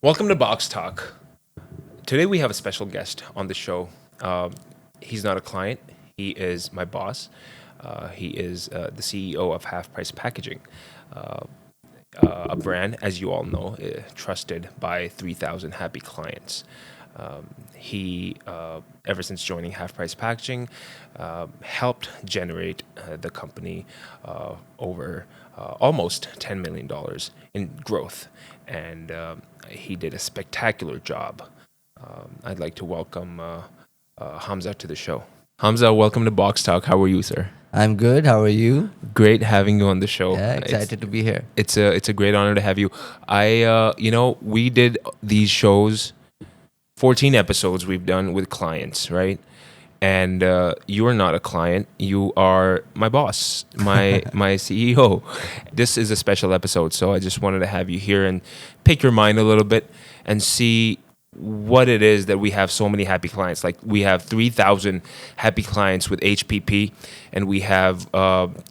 Welcome to Box Talk. Today we have a special guest on the show. He's not a client, he is my boss. He is the CEO of Half Price Packaging, a brand, as you all know, trusted by 3,000 happy clients. He, ever since joining Half Price Packaging, helped generate the company over almost $10 million in growth. And he did a spectacular job. I'd like to welcome Hamza to the show. Hamza, welcome to Box Talk. How are you, sir? I'm good. How are you? Great having you on the show. Yeah, excited to be here. It's a great honor to have you. We did these shows, 14 episodes we've done with clients, right? And you are not a client. You are my boss, my CEO. This is a special episode, so I just wanted to have you here and pick your mind a little bit and see what it is that we have so many happy clients. Like we have 3,000 happy clients with HPP, and we have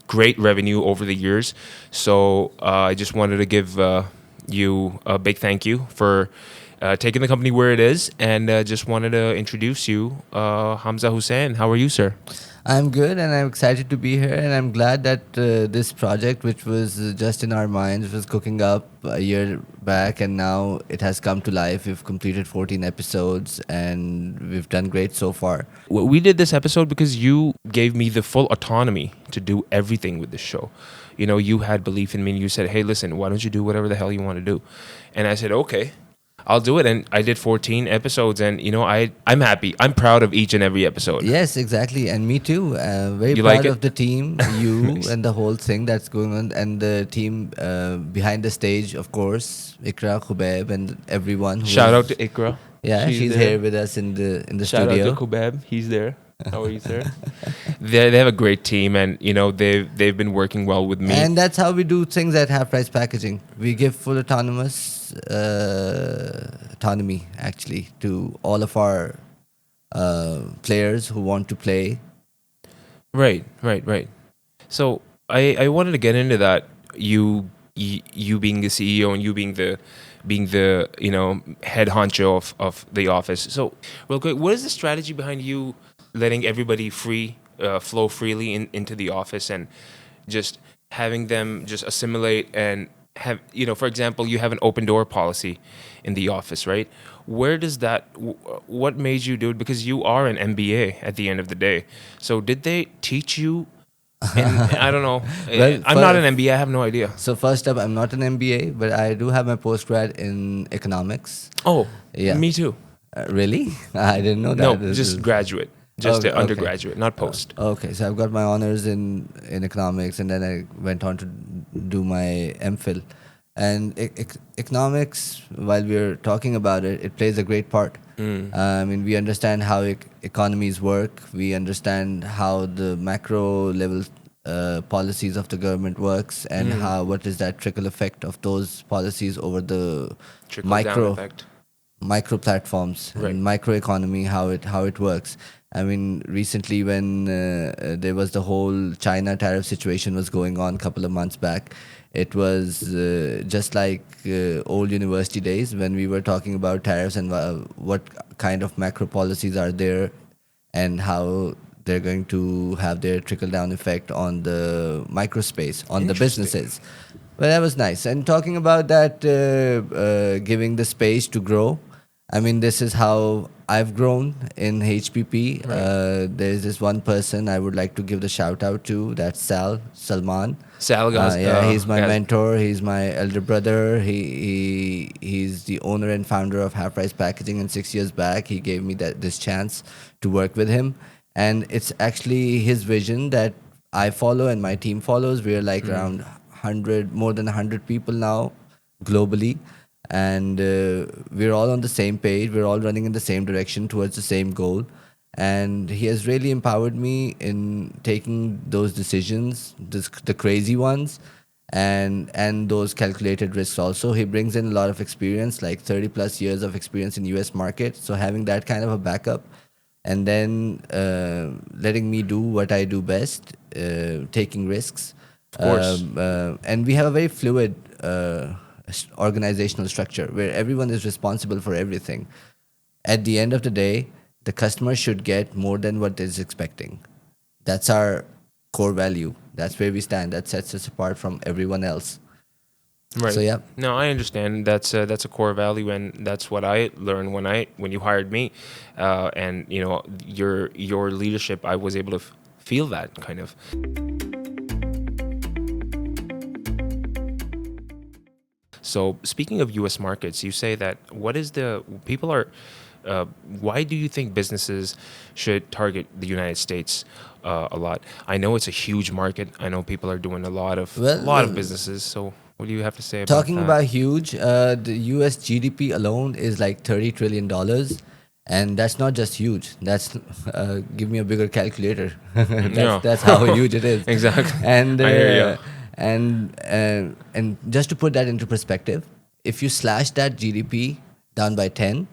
great revenue over the years. So I just wanted to give you a big thank you for taking the company where it is, and just wanted to introduce you, Hamza Hussain. How are you, sir? I'm good and I'm excited to be here. And I'm glad that this project, which was just in our minds, was cooking up a year back, and now it has come to life. We've completed 14 episodes and we've done great so far. We did this episode because you gave me the full autonomy to do everything with the show. You know, you had belief in me and you said, hey, listen, why don't you do whatever the hell you want to do? And I said, okay, I'll do it. And I did 14 episodes, and I'm happy. I'm proud of each and every episode. Yes, exactly. And me too. Very You proud like it? of the team, you Nice. and the whole thing that's going on, and the team behind the stage, of course, Ikra, Khubaib, and everyone. Shout out to Ikra. Yeah, she's there. here with us in the Shout studio. out to Kubeb. He's there. How are you, sir? They have a great team, and they've been working well with me. And that's how we do things at Half Price Packaging. We give full autonomy actually to all of our players who want to play. Right. So I wanted to get into that. You being the CEO and you being the head honcho of the office. So real quick, what is the strategy behind you letting everybody flow freely into the office and just having them just assimilate and have, for example, you have an open door policy in the office, right? Where does what made you do it? Because you are an MBA at the end of the day. So did they teach you? And I don't know. Well, I'm not an MBA. I have no idea. So first up, I'm not an MBA, but I do have my postgrad in economics. Oh, Yeah. me too. Really? I didn't know that. No, This just is- graduate, just Okay, okay. undergraduate, not post. Okay, so I've got my honors in economics, and then I went on to do my MPhil. And economics, while we're talking about it, it plays a great part. I mean, we understand how economies work. We understand how the macro level policies of the government works, and what is that trickle effect of those policies over the Trickle down micro effect. micro platforms Right. and micro economy, how it works. I mean, recently when there was the whole China tariff situation was going on a couple of months back, it was just like old university days when we were talking about tariffs and what kind of macro policies are there and how they're going to have their trickle down effect on the microspace, on the Interesting. businesses. Well, that was nice. And talking about that, giving the space to grow. I mean, this is how I've grown in HPP. Right. There's this one person I would like to give the shout out to. That's Salman. Sal guys, Yeah, he's my guys- mentor. He's my elder brother. He's the owner and founder of Half Price Packaging. And 6 years back, he gave me this chance to work with him. And it's actually his vision that I follow and my team follows. We're like around 100, more than 100 people now globally. And we're all on the same page. We're all running in the same direction towards the same goal. And he has really empowered me in taking those decisions, the crazy ones, and those calculated risks also. He brings in a lot of experience, like 30 plus years of experience in US market. So having that kind of a backup and then letting me do what I do best, taking risks. Of course. And we have a very fluid organizational structure where everyone is responsible for everything. At the end of the day, the customer should get more than what is expecting. That's our core value. That's where we stand. That sets us apart from everyone else. So Right. yeah. No, I understand. That's a core value, and that's what I learned when you hired me, and your leadership. I was able to feel that kind of. So speaking of U.S. markets, you say that what is the people are. Why do you think businesses should target the United States a lot? I know it's a huge market. I know people are doing a lot of Well, businesses. So what do you have to say about talking that? about huge, the US GDP alone is like $30 trillion. And that's not just huge. That's give me a bigger calculator. that's Yeah, that's how huge it is. exactly. And I hear you. and just to put that into perspective, if you slash that GDP down by 10,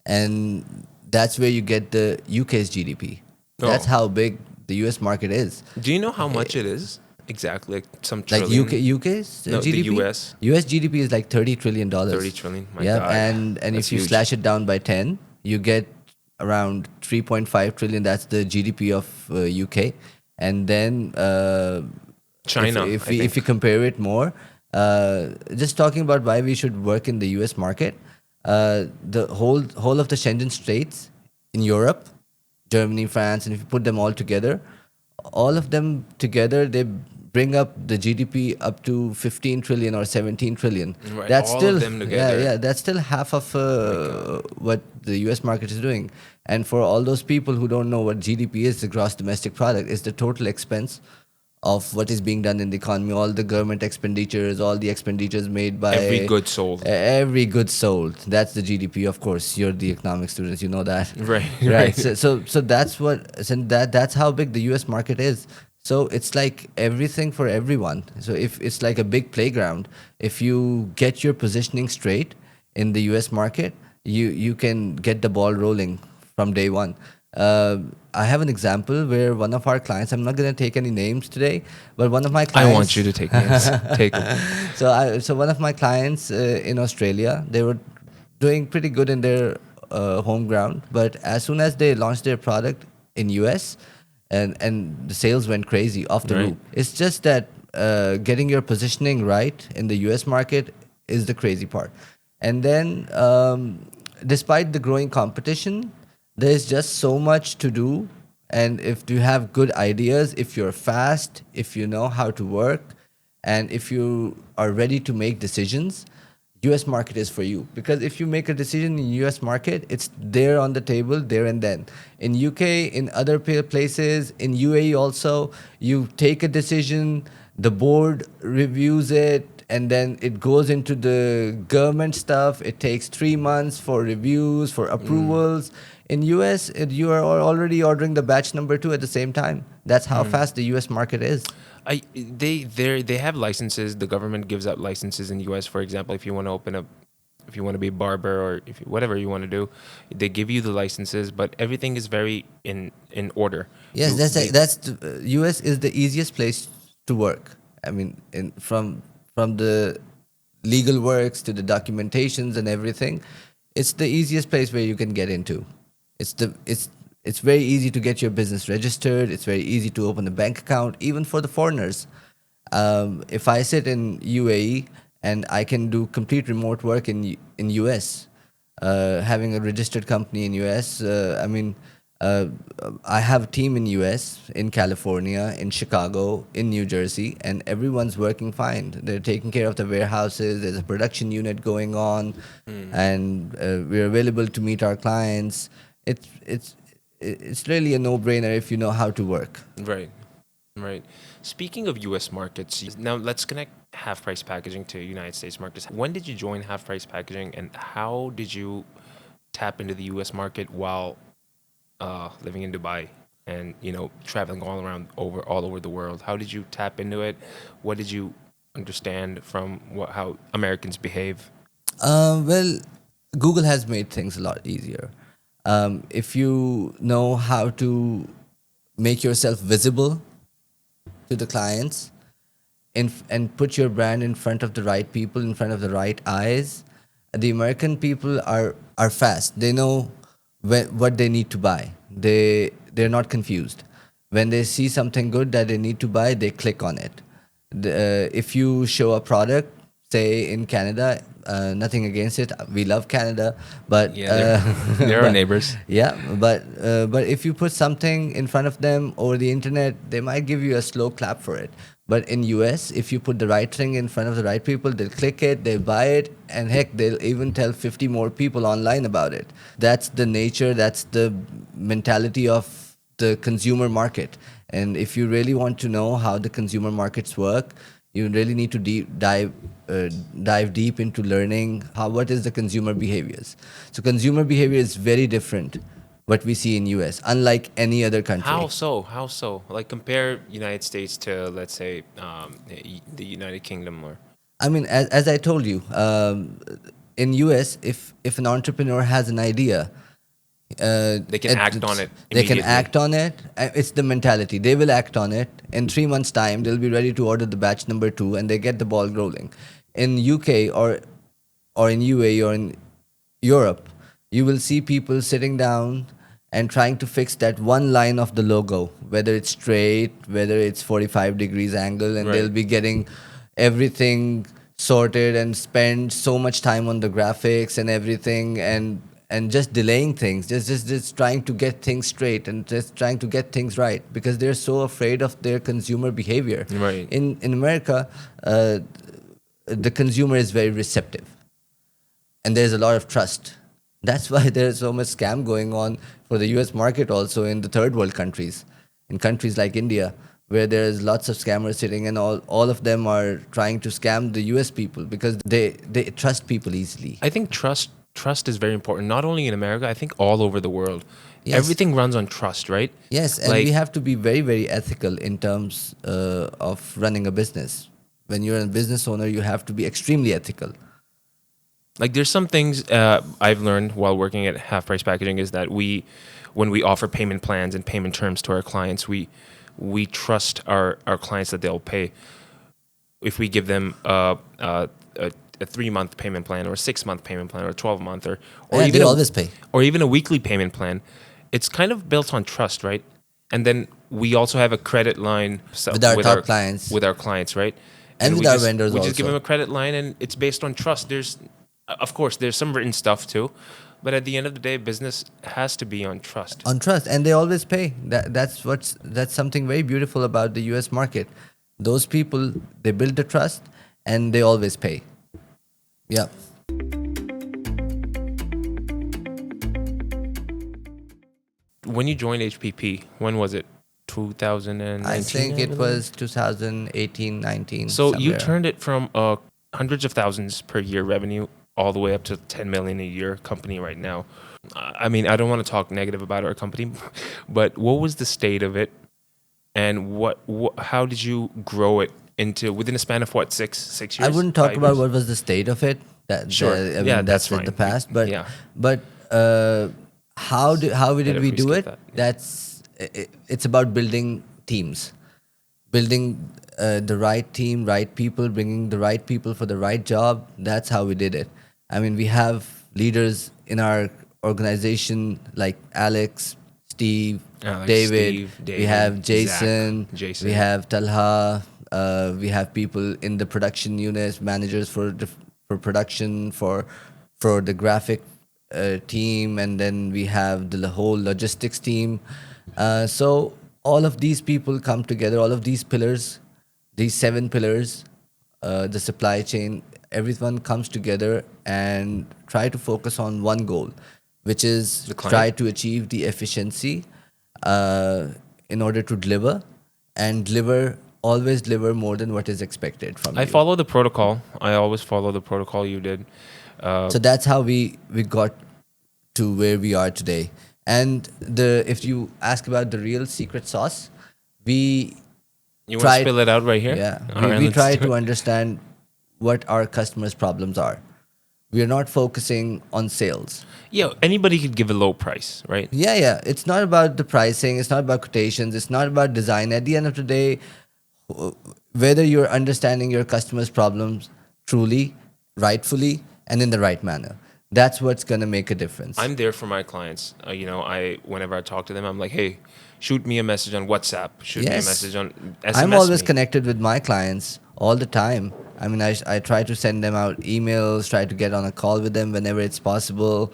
and that's where you get the UK's GDP. That's Oh, how big the US market is. do you know how Eh, much it is exactly? Like some Like trillion? UK's No, the GDP. U.S. US GDP is like $30 trillion. 30 trillion. My Yeah, God, and that's if you huge. slash it down by 10, you get around 3.5 trillion. That's the GDP of UK. And then if China, if I we if think. we compare it more, just talking about why we should work in the US market, the whole of the Schengen states in Europe, Germany, France, and if you put them all of them together, they bring up the GDP up to 15 trillion or 17 trillion. Right, That's all of still, them yeah, together. yeah, that's still half of My God. what the US market is doing. And for all those people who don't know what GDP is, the gross domestic product is the total expense of what is being done in the economy, all the government expenditures, all the expenditures made Every by good soul. every good sold. That's the GDP, of course. You're the economic students, you know that, Right, right? right. So that's how big the U.S. market is. So it's like everything for everyone. So if it's like a big playground, if you get your positioning straight in the U.S. market, you can get the ball rolling from day one. I have an example where one of our clients, I'm not going to take any names today, but one of my I want you clients, to take names. Take them. so one of my clients in Australia, they were doing pretty good in their home ground, but as soon as they launched their product in US, and the sales went crazy off the Right. roof. It's just that getting your positioning right in the US market is the crazy part. And then, despite the growing competition, there's just so much to do. And if you have good ideas, if you're fast, if you know how to work, and if you are ready to make decisions, US market is for you. Because if you make a decision in US market, it's there on the table there and then. In UK, in other places, in UAE also, you take a decision, the board reviews it, and then it goes into the government stuff. It takes 3 months for reviews, for approvals. In US, you are already ordering the batch number 2 at the same time. That's how fast the US market is. They have licenses. The government gives out licenses in the U.S. For example, if you want to open up, if you want to be a barber or if whatever you want to do, they give you the licenses. But everything is very in order. Yes, You they US is the easiest place to work. I mean, from the legal works to the documentations and everything, it's the easiest place where you can get into. It's very easy to get your business registered. It's very easy to open a bank account, even for the foreigners. If I sit in UAE and I can do complete remote work in US, having a registered company in US, uh, I have a team in US, in California, in Chicago, in New Jersey, and everyone's working fine. They're taking care of the warehouses. There's a production unit going on, and we're available to meet our clients. It's it's it's really a no-brainer if you know how to work. Right, right. Speaking of U.S. markets, now let's connect half price packaging to United States markets. When did you join half price packaging, and how did you tap into the U.S. market while living in Dubai and traveling all over the world? How did you tap into it? What did you understand from how Americans behave? Well, Google has made things a lot easier. If you know how to make yourself visible to the clients and put your brand in front of the right people, in front of the right eyes. The American people are fast. They know what they need to buy. They're not confused. When they see something good that they need to buy, they click on it. If you show a product, say in Canada, nothing against it, we love Canada, but Yeah, they're our but neighbors. yeah, but if you put something in front of them over the internet, they might give you a slow clap for it. But in US, if you put the right thing in front of the right people, they'll click it, they'll buy it, and heck, they'll even tell 50 more people online about it. That's the nature, that's the mentality of the consumer market. And if you really want to know how the consumer markets work, you really need to dive deep into learning what is the consumer behaviors. So consumer behavior is very different what we see in US, unlike any other country. How so? How so? Like compare United States to, let's say, the United Kingdom, or I mean, as I told you, in US, if an entrepreneur has an idea, they can act on it they can immediately. act on it. It's the mentality. They will act on it. In 3 months' time, they'll be ready to order the batch number 2, and they get the ball rolling. In UK or in UAE or in Europe, you will see people sitting down and trying to fix that one line of the logo, whether it's straight, whether it's 45 degrees angle, and they'll Right. be getting everything sorted and spend so much time on the graphics and everything, and just delaying things, just trying to get things straight and just trying to get things right because they're so afraid of their consumer behavior. Right. In America, the consumer is very receptive and there's a lot of trust. That's why there's so much scam going on for the US market, also in the third world countries, in countries like India, where there's lots of scammers sitting, and all of them are trying to scam the US people because they trust people easily. I think trust is very important. Not only in America, I think all over the world. Yes. Everything runs on trust, right? Yes, and Like, we have to be very, very ethical in terms of running a business. When you're a business owner, you have to be extremely ethical. like there's some things I've learned while working at Half Price Packaging is that when we offer payment plans and payment terms to our clients, we trust our clients that they'll pay. If we give them a 3-month payment plan or a 6-month payment plan or a 12-month or Yeah, even they always pay. or even a weekly payment plan, it's kind of built on trust, right? And then we also have a credit line With our top clients. with our clients, right? And with we our just, vendors we just give also. them a credit line, and it's based on trust. There's, of course, there's some written stuff too, but at the end of the day, business has to be on trust. On trust, and they always pay. That's something very beautiful about the US market. Those people, they build the trust and they always pay. Yeah. When you joined HPP, when was it? 2019? I think it believe? was 2018, 19. So you somewhere. turned it from hundreds of thousands per year revenue all the way up to 10 million a year company right now. I mean, I don't want to talk negative about our company, but what was the state of it, and how did you grow it into within a span of what, six years? I wouldn't talk 5 about years? what was the state of it. Sure. I mean, Yeah, that's that's in the fine. past. But Yeah. but how did if we we do skip it? that, yeah. It's about building teams, building the right team, right people, bringing the right people for the right job. That's how we did it. I mean, we have leaders in our organization like Alex, Steve, Alex, David. Steve, We David, have Zach, Jason. Jason. We have Talha. We have people in the production units, managers for production, for the graphic team, and then we have the whole logistics team. So all of these people come together. All of these pillars, these 7 pillars, the supply chain, everyone comes together and try to focus on one goal, which is The client. try to achieve the efficiency in order to deliver and always deliver more than what is expected from I you. follow the protocol. I always follow the protocol you did. So that's how we got to where we are today. And if you ask about the real secret sauce, we You want to spill it out right here? Yeah, All right, we let's try do to it. understand what our customers' problems are. We are not focusing on sales. Yeah, anybody could give a low price, right? Yeah. It's not about the pricing. It's not about quotations. It's not about design. At the end of the day, whether you're understanding your customers' problems truly, rightfully, and in the right manner. That's what's going to make a difference. I'm there for my clients. I whenever I talk to them, I'm like, hey, shoot me a message on WhatsApp, shoot me a Yes, message on I'm SMS always me. connected with my clients all the time. I mean, I try to send them out emails, try to get on a call with them whenever it's possible.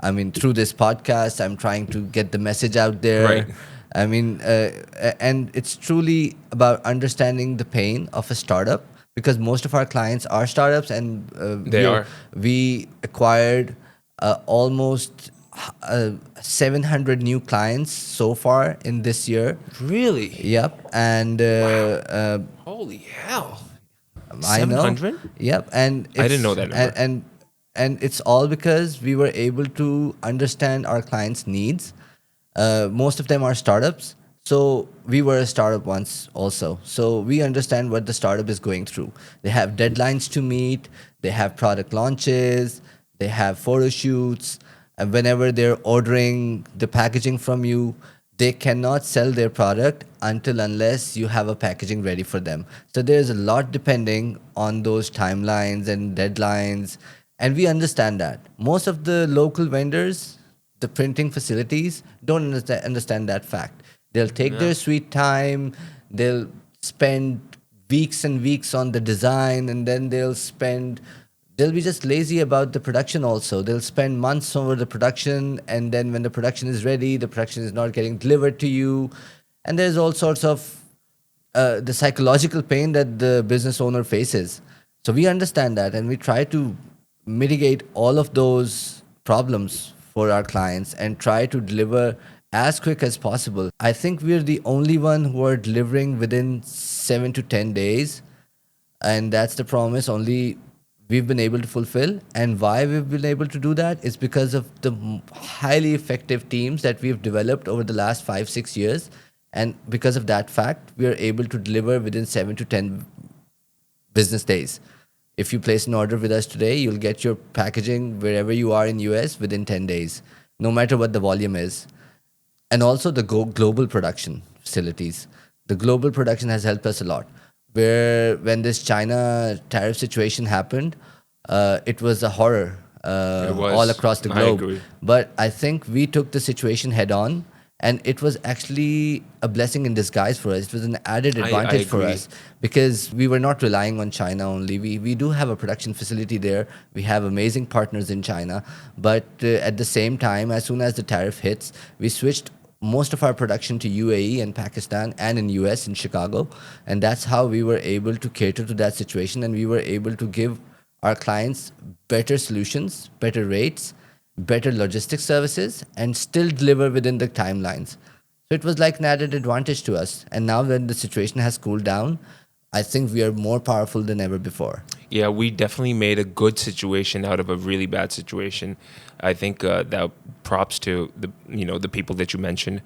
I mean, through this podcast, I'm trying to get the message out Right. there. I mean, and it's truly about understanding the pain of a startup, because most of our clients are startups, and They are. we acquired almost 700 new clients so far in this year. Really? Yep, and Wow. Holy hell. I know. 700? Yep, and I didn't know it's that number. and it's all because we were able to understand our clients' needs. Most of them are startups, so we were a startup once also. So we understand what the startup is going through. They have deadlines to meet. They have product launches. They have photo shoots. And whenever they're ordering the packaging from you, they cannot sell their product until unless you have a packaging ready for them. So there's a lot depending on those timelines and deadlines, and we understand that. Most of the local vendors, the printing facilities, don't understand that fact. They'll take No. their sweet time, they'll spend weeks and weeks on the design, and then they'll be just lazy about the production also. They'll spend months over the production, and then when the production is ready, the production is not getting delivered to you. And there's all sorts of the psychological pain that the business owner faces. So we understand that, and we try to mitigate all of those problems for our clients and try to deliver as quick as possible. I think we're the only one who are delivering within 7 to 10 days, and that's the promise only we've been able to fulfill. And why we've been able to do that is because of the highly effective teams that we've developed over the last 5 6 years. And because of that fact, we are able to deliver within 7 to 10 business days. If you place an order with us today, you'll get your packaging wherever you are in US within 10 days, no matter what the volume is. And also the global production facilities. The global production has helped us a lot. Where when this China tariff situation happened, it was a horror It all was. across the I globe. agree. But I think we took the situation head on, and it was actually a blessing in disguise for us. It was an added I advantage for agree. us because we were not relying on China only. We do have a production facility there. We have amazing partners in China. But at the same time, as soon as the tariff hits, we switched most of our production to UAE and Pakistan and in US in Chicago. And that's how we were able to cater to that situation, and we were able to give our clients better solutions, better rates, better logistics services, and still deliver within the timelines. So it was like an added advantage to us. And now when the situation has cooled down, I think we are more powerful than ever before. Yeah, we definitely made a good situation out of a really bad situation. I think that props to the people that you mentioned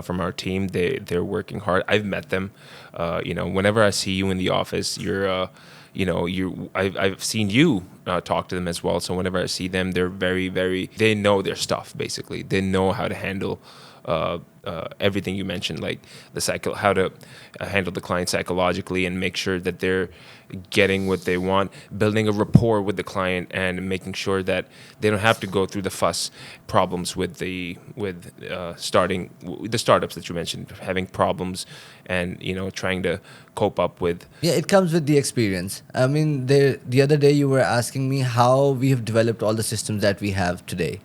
from our team. They're working hard. I've met them. Whenever I see you in the office, I've seen you talk to them as well. So whenever I see them, they're very, they know their stuff. Basically, they know how to handle everything you mentioned, like how to handle the client psychologically and make sure that they're getting what they want, building a rapport with the client, and making sure that they don't have to go through the fuss problems with starting the startups that you mentioned, having problems, and trying to cope up with. Yeah, it comes with the experience. I mean, the other day you were asking me how we have developed all the systems that we have today.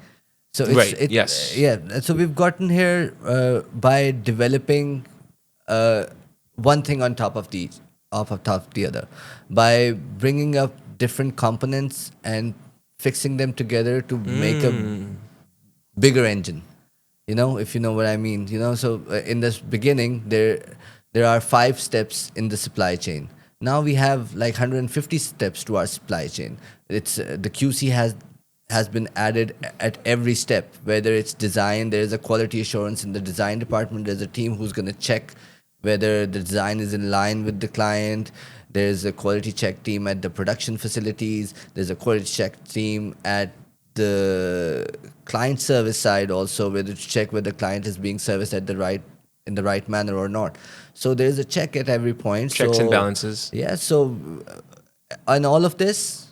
So Right. Yes. yeah. So we've gotten here by developing uh, one thing on top of the other, by bringing up different components and fixing them together to make a bigger engine. If you know what I mean. So in this beginning, there are 5 steps in the supply chain. Now we have like 150 steps to our supply chain. It's the QC has been added at every step. Whether it's design, there's a quality assurance in the design department. There's a team who's going to check whether the design is in line with the client. There's a quality check team at the production facilities. There's a quality check team at the client service side also, whether to check whether the client is being serviced at the right in the right manner or not. So there is a check at every point. Checks and So balances. yeah, so and all of this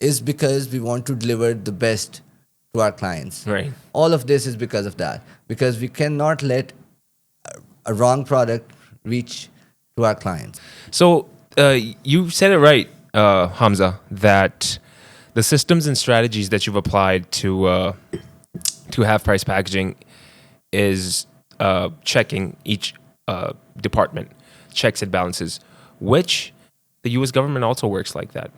is because we want to deliver the best to our clients. Right. All of this is because of that, because we cannot let a wrong product reach to our clients. So you said it right, Hamza, that the systems and strategies that you've applied to half price packaging is checking each department, checks and balances, which the U.S. government also works like that.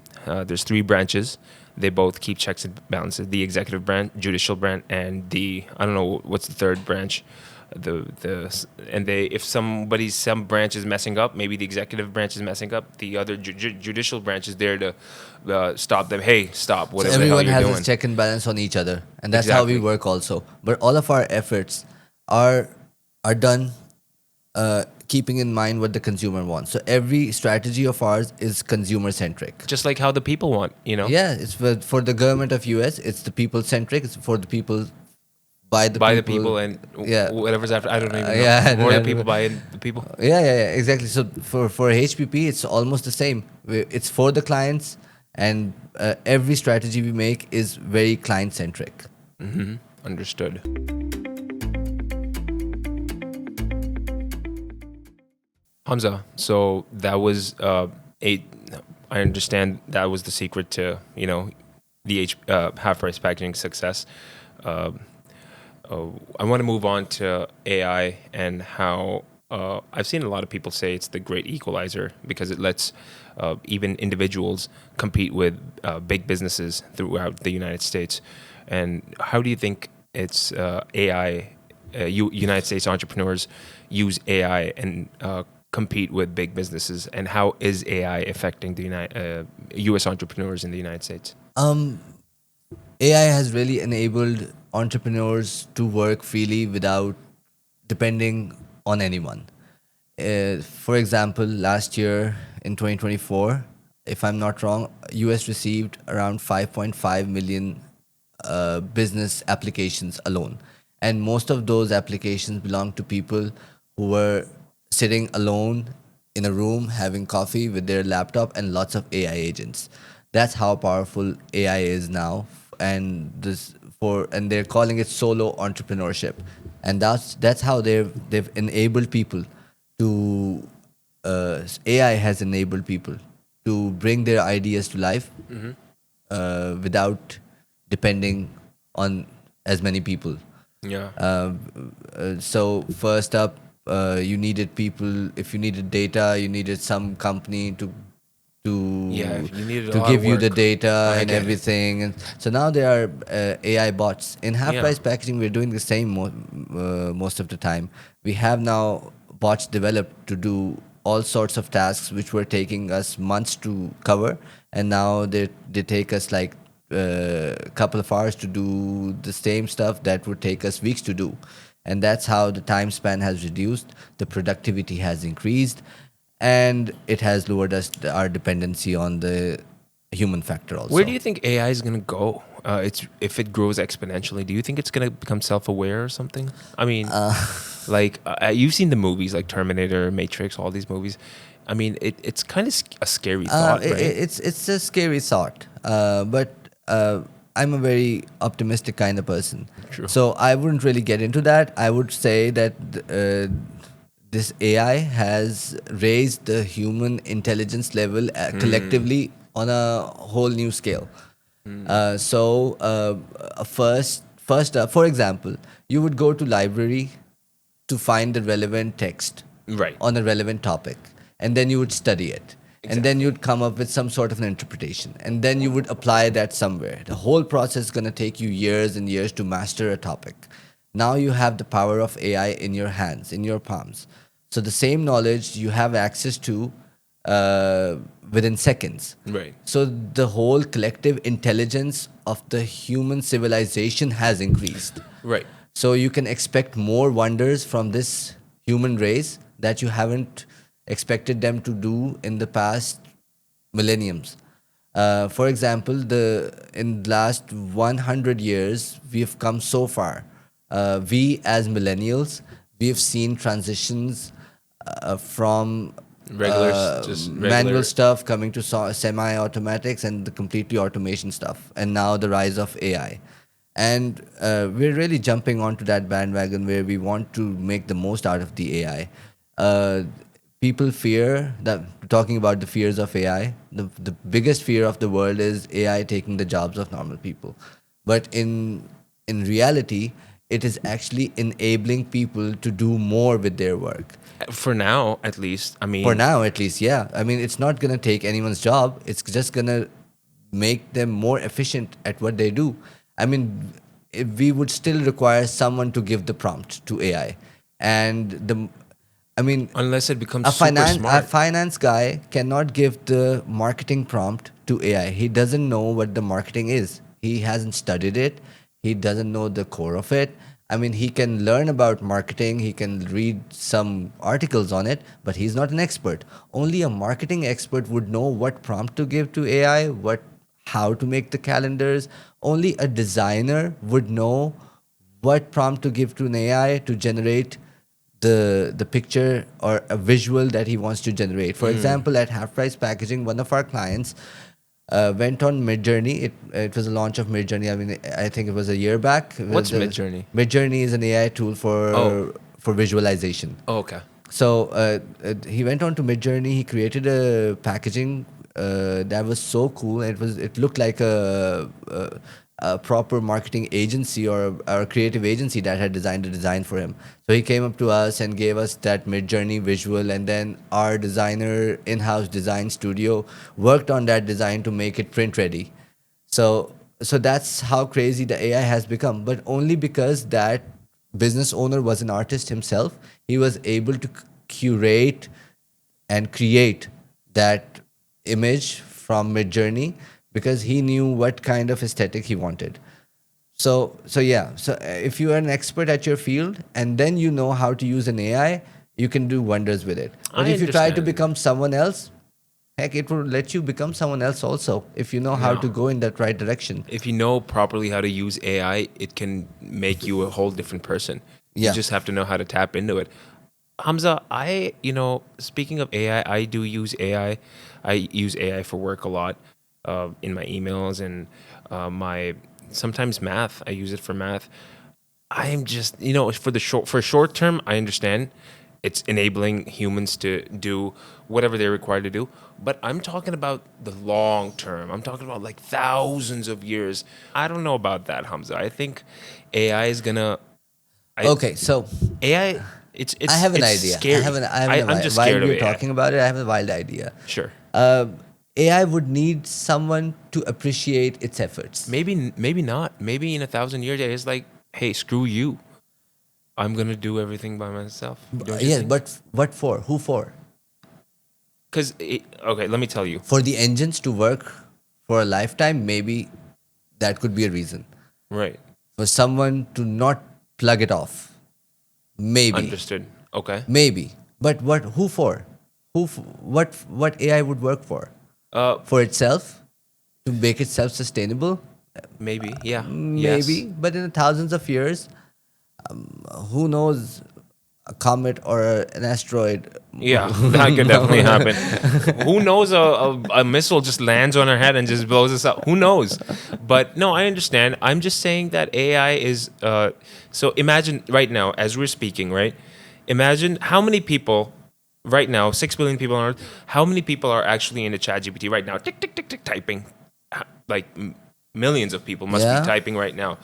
There's 3 branches. They both keep checks and balances: the executive branch, judicial branch, and the, I don't know what's the third branch. And they, if some branch is messing up, maybe the executive branch is messing up, the other judicial branch is there to stop them. Hey, stop! So Whatever the hell everyone you're has doing. a check and balance on each other, and that's how we Exactly. work also. But all of our efforts are are done keeping in mind what the consumer wants. So every strategy of ours is consumer centric. Just like how the people want, you know, Yeah, it's for the government of US. It's the people centric. It's for the people, by the by the people. people and Yeah, whatever's after. I don't even know. yeah, For the people, by the people. yeah, exactly. So for HPP, it's almost the same. It's for the clients, and every strategy we make is very client centric. Understood. Hamza, so that was a. I understand that was the secret to, you know, the half price packaging success. Uh, I want to move on to AI and how I've seen a lot of people say it's the great equalizer because it lets even individuals compete with big businesses throughout the United States. And how do you think it's AI, United States entrepreneurs use AI and compete with big businesses? And how is AI affecting the U.S. entrepreneurs in the United States? AI has really enabled entrepreneurs to work freely without depending on anyone. For example, last year in 2024, if I'm not wrong, US received around 5.5 million business applications alone. And most of those applications belong to people who were sitting alone in a room having coffee with their laptop and lots of AI agents. That's how powerful AI is now, and they're calling it solo entrepreneurship, and that's how they've enabled people to AI has enabled people to bring their ideas to life without depending on as many people. Yeah. So first up, you needed people. If you needed data, you needed some company Yeah, to you needed a to lot of give you the work. data I and get it. everything. And so now there are AI bots in half Yeah. price packaging. We're doing the same most of the time. We have now bots developed to do all sorts of tasks which were taking us months to cover, and now they take us like a couple of hours to do the same stuff that would take us weeks to do. And that's how the time span has reduced, the productivity has increased, and it has lowered our dependency on the human factor Where do also. you think AI is going to go? It's if it grows exponentially. Do you think it's going to become self-aware or something? I mean, like you've seen the movies like Terminator, Matrix, all these movies. I mean, it's kind of a scary thought, right? It's a scary thought, but I'm a very optimistic kind of person, True. so I wouldn't really get into that. I would say that this AI has raised the human intelligence level collectively on a whole new scale. First up, for example, you would go to library to find the relevant text Right. on a relevant topic, and then you would study it, and then Exactly. you'd come up with some sort of an interpretation, and then you would apply that somewhere. The whole process is going to take you years and years to master a topic. Now you have the power of AI in your hands, in your palms. So the same knowledge you have access to uh, within seconds. Right. So the whole collective intelligence of the human civilization has increased. Right. So you can expect more wonders from this human race that you haven't expected them to do in the past millenniums. For example, the in the last 100 years, we have come so far. We as millennials, we've seen transitions from Regular, just manual regular. stuff coming to semi-automatics and the completely automation stuff, and now the rise of AI. And we're really jumping onto that bandwagon where we want to make the most out of the AI. Uh, People fear that, talking about the fears of AI, the biggest fear of the world is AI taking the jobs of normal people. But in reality, it is actually enabling people to do more with their work. For now, at least. I For mean, now, at least, yeah. I mean, it's not going to take anyone's job. It's just going to make them more efficient at what they do. I mean, if we would still require someone to give the prompt to AI. And I mean, unless it becomes super a smart. finance guy cannot give the marketing prompt to AI. He doesn't know what the marketing is. He hasn't studied it. He doesn't know the core of it. I mean, he can learn about marketing, he can read some articles on it, but he's not an expert. Only a marketing expert would know what prompt to give to AI, how to make the calendars. Only a designer would know what prompt to give to an AI to generate the picture or a visual that he wants to generate. For example, at Half Price Packaging, one of our clients went on Midjourney. It was a launch of Midjourney. I mean, I think it was a year back. What's Midjourney? Midjourney is an AI tool Oh, for visualization. oh, okay. So he went on to Midjourney. He created a packaging that was so cool. It looked like a proper marketing agency or a creative agency that had designed a design for him. So he came up to us and gave us that Midjourney visual, and then our designer in-house design studio worked on that design to make it print ready. So that's how crazy the AI has become, but only because that business owner was an artist himself. He was able to curate and create that image from Midjourney because he knew what kind of aesthetic he wanted. So yeah. So if you are an expert at your field and then you know how to use an AI, you can do wonders with it. But I if you try to understand. become someone else, heck, it will let you become someone else also if you know how Yeah. to go in that right direction. If you know properly how to use AI, it can make you a whole different person. You Yeah. just have to know how to tap into it. Hamza, speaking of AI, I do use AI. I use AI for work a lot in my emails and my sometimes math. I use it for math. I am just, for short term, I understand it's enabling humans to do whatever they're required to do. But I'm talking about the long term. I'm talking about like thousands of years. I don't know about that, Hamza. I think AI is gonna. I Okay, so AI. It's I it's have an it's idea. I have scary. an I have an I'm just while scared of we're AI. talking about it, I have a wild idea. Sure. Uh, AI would need someone to appreciate its efforts. Maybe not. Maybe in 1,000 years, AI is like, hey, screw you. I'm gonna do everything by myself. Don't you Yes, think? but what for? Who for? Because okay, let me tell you. For the engines to work for a lifetime, maybe that could be a reason. Right. For someone to not plug it off, maybe, Understood. Okay. maybe. But what? Who for? What AI would work for? Uh, For itself to make it self-sustainable, maybe. Yeah. maybe. Yes. But in thousands of years, who knows? A comet or an asteroid. Yeah, that could definitely happen. Who knows? A missile just lands on our head and just blows us up. Who knows? But no, I understand. I'm just saying that AI is. So imagine right now, as we're speaking, right? Imagine how many people right now, 6 billion people on Earth. How many people are actually in the Chat GPT right now? Tick tick tick tick typing. Like millions of people must be Yeah. typing right now.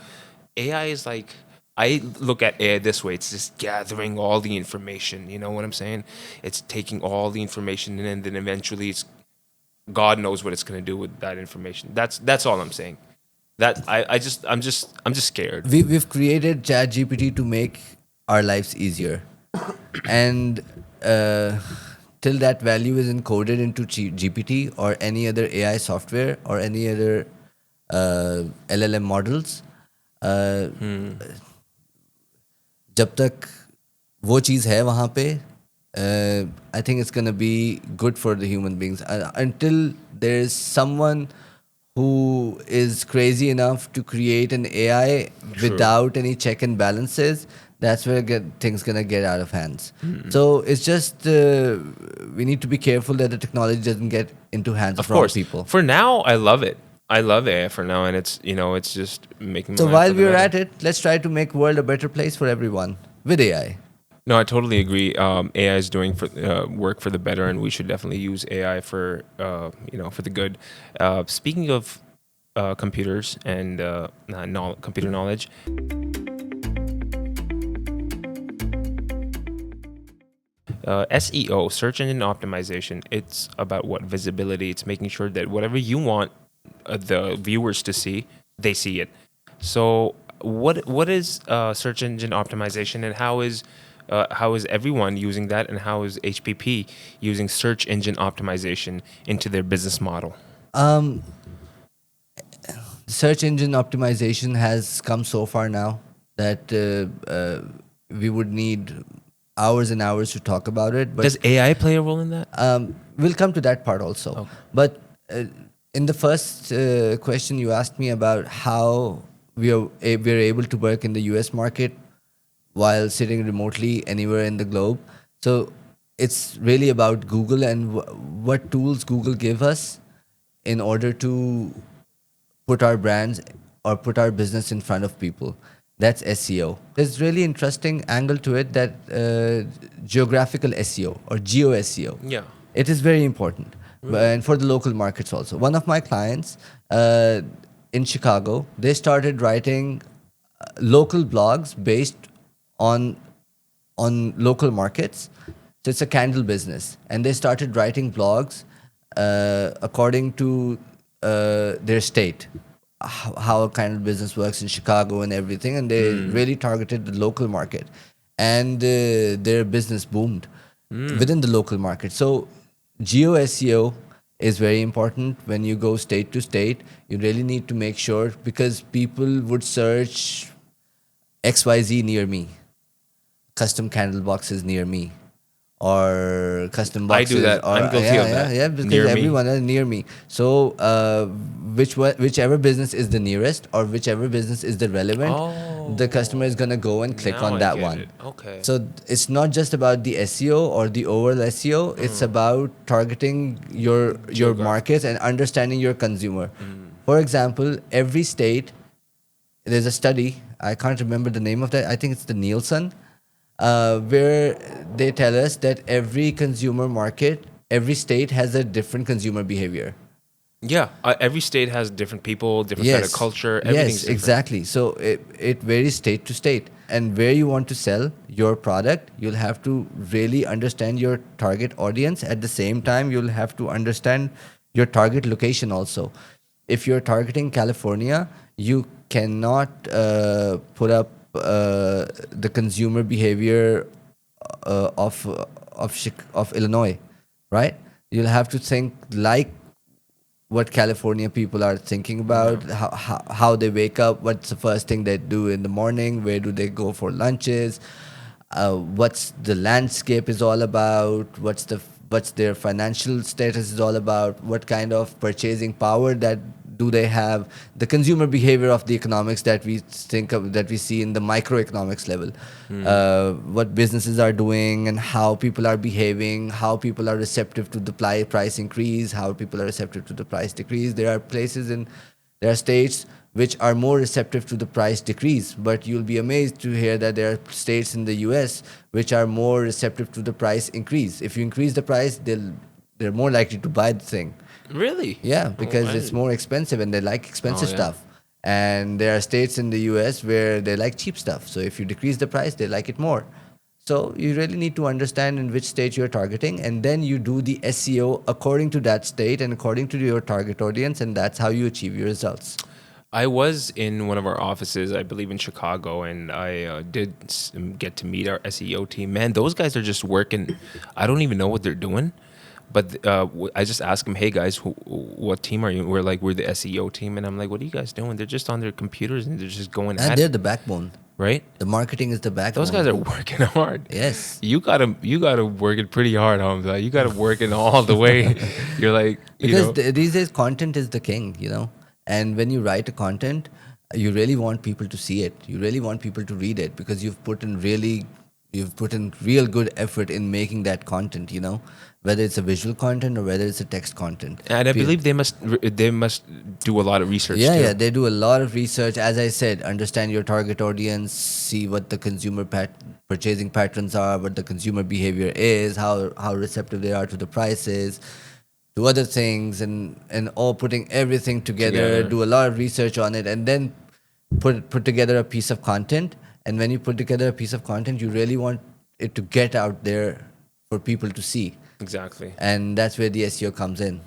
AI is like, I look at AI this way. It's just gathering all the information. You know what I'm saying? It's taking all the information and then eventually it's God knows what it's going to do with that information. That's all I'm saying. I'm just scared. We've created ChatGPT to make our lives easier, and till that value is encoded into GPT or any other AI software or any other LLM models, uh, जब तक वो चीज़ है वहाँ पे, I think it's gonna be good for the human beings. Until there's someone who is crazy enough to create an AI True. without any check and balances, that's where things gonna get out of hands. So it's just we need to be careful that the technology doesn't get into hands Of of wrong course. people. For now, I love it. I love AI for now, and it's it's just making my So life while for the we're better. at it, let's try to make world a better place for everyone with AI. No, I totally agree. AI is doing for work for the better, and we should definitely use AI for for the good. Speaking of computers and computer knowledge, SEO, search engine optimization. It's about what visibility. It's making sure that whatever you want the viewers to see, they see it. So, what is search engine optimization, and how is everyone using that, and how is HPP using search engine optimization into their business model? Um, Search engine optimization has come so far now that we would need hours and hours to talk about it. But Does AI play a role in that? we'll come to that part also. Okay. But in the first question, you asked me about how we're able to work in the US market while sitting remotely anywhere in the globe. So it's really about Google and what tools Google give us in order to put our brands or put our business in front of people. That's SEO. There's really interesting angle to it that geographical SEO or geo SEO. Yeah. It is very important, Really? and for the local markets also. One of my clients in Chicago, they started writing local blogs based on local markets. So it's a candle business, and they started writing blogs according to their state, how a candle business works in Chicago and everything, and they really targeted the local market, and their business boomed within the local market. So geo SEO is very important when you go state to state. You really need to make sure, because people would search XYZ near me, custom candle boxes near me, or custom I do boxes, that. or I'm guilty of that. yeah, because Near me. everyone is near me. So whichever business is the nearest, or whichever business is the relevant, the customer is Oh, gonna go and click now on I that get one. it. Okay. So it's not just about the SEO or the overall SEO. It's about targeting your Geographic. markets and understanding your consumer. For example, every state, there's a study, I can't remember the name of that, I think it's the Nielsen, where they tell us that every consumer market, every state has a different consumer behavior. Yeah, every state has different people, different kind of Yes, culture. yes, Everything's different. exactly. So it varies state to state. And where you want to sell your product, you'll have to really understand your target audience. At the same time, you'll have to understand your target location also. If you're targeting California, you cannot put up the consumer behavior of Illinois, right? You'll have to think like what California people are thinking Yeah. about, how they wake up, what's the first thing they do in the morning, where do they go for lunches, what's the landscape is all about, what's their financial status is all about, what kind of purchasing power that do they have, the consumer behavior of the economics that we think of, that we see in the microeconomics level, what businesses are doing and how people are behaving, how people are receptive to the price increase, how people are receptive to the price decrease. There are states which are more receptive to the price decrease, but you'll be amazed to hear that there are states in the US which are more receptive to the price increase. If you increase the price, they're more likely to buy the thing. Really? Yeah, Oh, because it's more expensive and they like oh expensive yeah. stuff. And there are states in the US where they like cheap stuff. So if you decrease the price, they like it more. So you really need to understand in which state you're targeting, and then you do the SEO according to that state and according to your target audience, and that's how you achieve your results. I was in one of our offices, I believe in Chicago, and I did get to meet our SEO team. Man, those guys are just working. I don't even know what they're doing, but I just asked them, "Hey guys, what team are you?" We're like, "We're the SEO team," and I'm like, "What are you guys doing?" They're just on their computers and they're just going And at they're it, the backbone. right? The marketing is the Those guys are backbone. working hard. Yes. You gotta work it pretty hard, Hamza. You gotta work it all the way. You're like, Because these days content is the king, and when you write a content, you really want people to see it. You really want people to read it because you've put in real good effort in making that content, whether it's a visual content or whether it's a text content. And I believe they must do a lot of research Yeah, too. they do a lot of research. As I said, understand your target audience, see what the consumer purchasing patterns are, what the consumer behavior is, how receptive they are to the prices, to other things, and all putting everything together. Together. Do a lot of research on it, and then put together a piece of content. And when you put together a piece of content, you really want it to get out there for people to see, Exactly. and that's where the SEO comes in.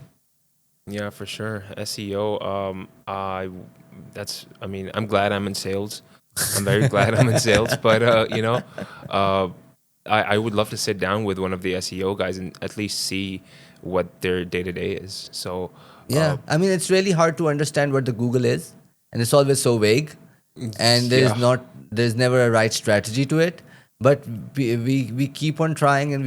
Yeah, for sure. SEO. I mean, I'm glad I'm in sales. I'm very glad I'm in sales. But uh, I would love to sit down with one of the SEO guys and at least see what their day to day is. So, Yeah, I mean, it's really hard to understand what the Google is, and it's always so vague, and yeah. there's never a right strategy to it. But we keep on trying, and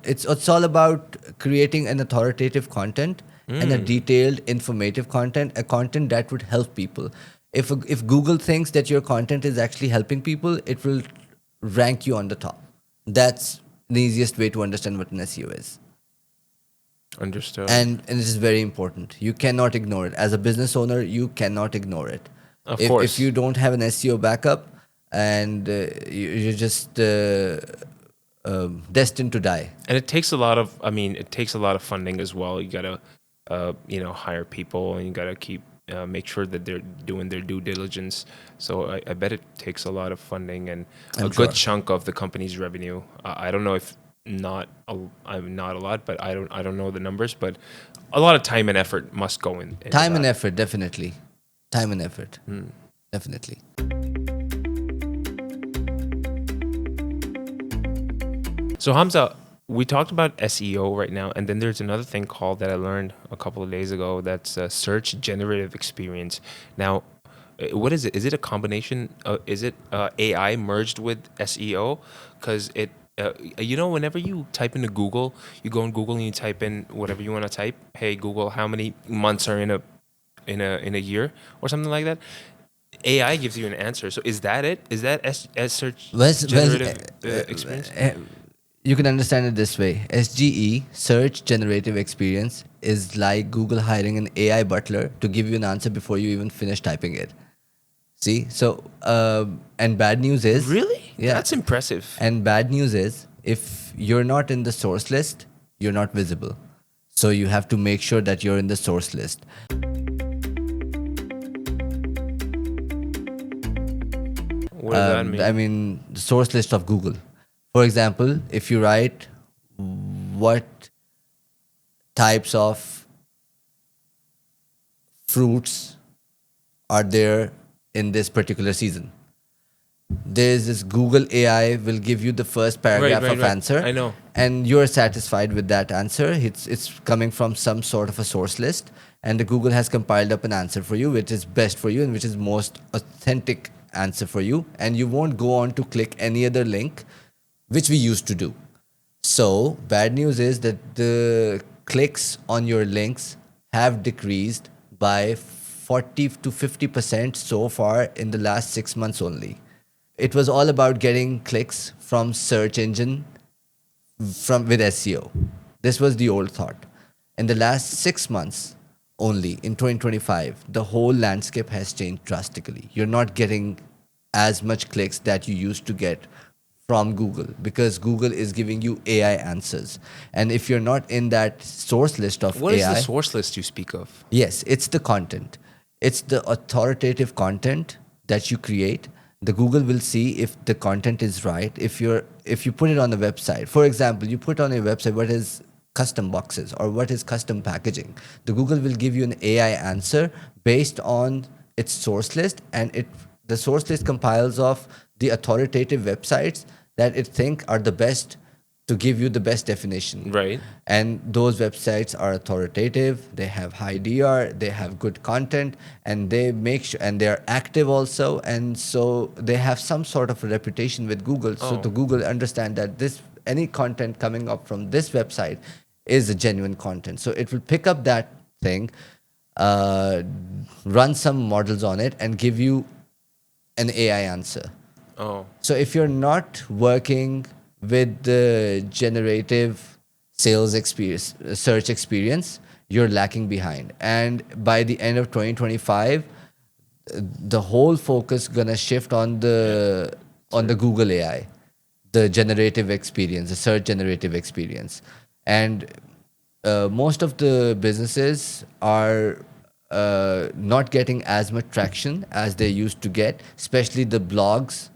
it's all about creating an authoritative content and a detailed, informative content, a content that would help people. If Google thinks that your content is actually helping people, it will rank you on the top. That's the easiest way to understand what an SEO is. Understood. And this is very important. You cannot ignore it as a business owner. You cannot ignore it. Of If you course. don't have an SEO backup, and you're just destined to die. And it takes a lot of, I mean, it takes a lot of funding as well. You gotta, hire people, and you gotta keep make sure that they're doing their due diligence. So I bet it takes a lot of funding and a I'm good sure. chunk of the company's revenue. I don't know if I'm not a lot, but I don't know the numbers, but a lot of time and effort must go into Time and that. effort, definitely. Time and effort, definitely. So Hamza, we talked about SEO right now, and then there's another thing called that I learned a couple of days ago. That's search generative experience. Now, what is it? Is it a combination? Is it AI merged with SEO? Because whenever you type into Google, you go in Google and you type in whatever you want to type. Hey Google, how many months are in a year or something like that? AI gives you an answer. So is that it? Is that S search Well, generative experience? you can understand it this way: SGE, Search Generative Experience, is like Google hiring an AI butler to give you an answer before you even finish typing it. See, so and bad news is, Really? yeah, That's impressive. and bad news is if you're not in the source list, you're not visible. So you have to make sure that you're in the source list. What does that mean? I mean, the source list of Google. For example, if you write what types of fruits are there in this particular season, there's this Google AI will give you the first paragraph of Right. answer, I know. and you're satisfied with that answer. It's coming from some sort of a source list, and the Google has compiled up an answer for you, which is best for you and which is most authentic answer for you, and you won't go on to click any other link, which we used to do. So bad news is that the clicks on your links have decreased by 40 to 50% so far in the last 6 months only. It was all about getting clicks from search engine from with SEO. This was the old thought. In the last 6 months only, in 2025, the whole landscape has changed drastically. You're not getting as much clicks that you used to get from Google because Google is giving you AI answers. And if you're not in that source list of What is the AI, source list you speak of? yes, it's the content. It's the authoritative content that you create. The Google will see if the content is right. If you put it on a website, for example, you put on a website what is custom boxes or what is custom packaging. The Google will give you an AI answer based on its source list, and the source list compiles of the authoritative websites that it think are the best to give you the best definition. Right. And those websites are authoritative, they have high DR, they have good content, and they make sure, and they are active also, and so they have some sort of a reputation with Google. So Oh. the Google understand that this any content coming up from this website is a genuine content. So it will pick up that thing. uh, run some models on it, and give you an AI answer. Oh, So if you're not working with the generative sales experience, search experience, you're lacking behind. And by the end of 2025, the whole focus gonna shift yeah. on the Sure. Google AI, the generative experience, the search generative experience, and most of the businesses are not getting as much traction as they used to get, especially the blogs,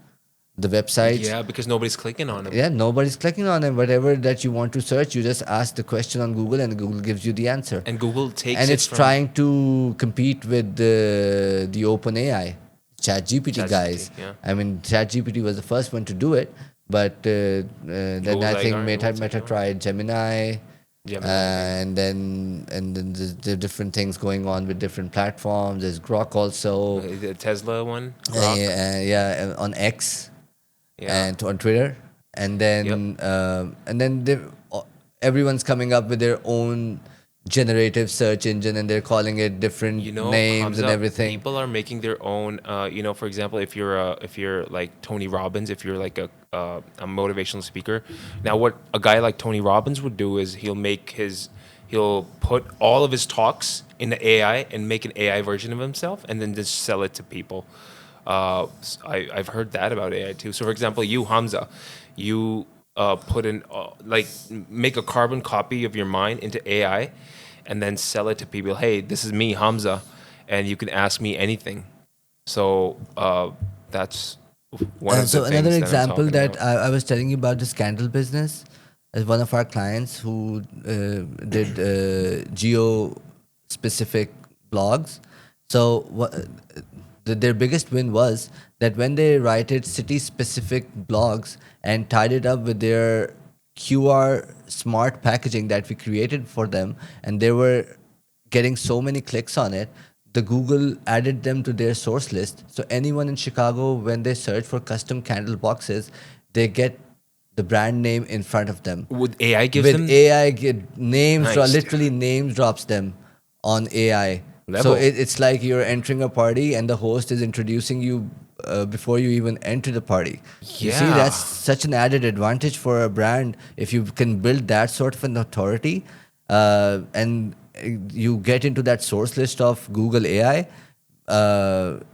the websites. Yeah, because nobody's clicking on them. Yeah, nobody's clicking on it. Whatever that you want to search, you just ask the question on Google, and Google gives you the answer. And Google takes And it it's from trying to compete with the OpenAI, ChatGPT ChatGPT. guys. Yeah. I mean, ChatGPT was the first one to do it, but then Google's I like, think all right, we'll take Meta it on. tried Gemini, Gemini. Yeah. and then the different things going on with different platforms. There's Grok also, The Tesla one, Grok. yeah, on X Yeah. and on Twitter, Yep. and then everyone's coming up with their own generative search engine, and they're calling it different You know, names and Hamza, everything. people are making their own. For example, if you're like Tony Robbins, if you're like a motivational speaker, now what a guy like Tony Robbins would do is he'll put all of his talks into AI and make an AI version of himself, and then just sell it to people. I've heard that about AI too. So, for example, you Hamza, you put in make a carbon copy of your mind into AI, and then sell it to people. Hey, this is me, Hamza, and you can ask me anything. So that's one of the So another things that I'm example talking that about. I was telling you about, the scandal business, is one of our clients who did geo specific blogs. So their biggest win was that when they write city specific blogs and tied it up with their QR smart packaging that we created for them, and they were getting so many clicks on it, the Google added them to their source list. So anyone in Chicago, when they search for custom candle boxes, they get the brand name in front of them. Would AI gives With them AI, get nice literally names drops them on AI. So level? it's like you're entering a party and the host is introducing you before you even enter the party. You see, that's Yeah. such an added advantage for a brand if you can build that sort of an authority, and you get into that source list of Google AI.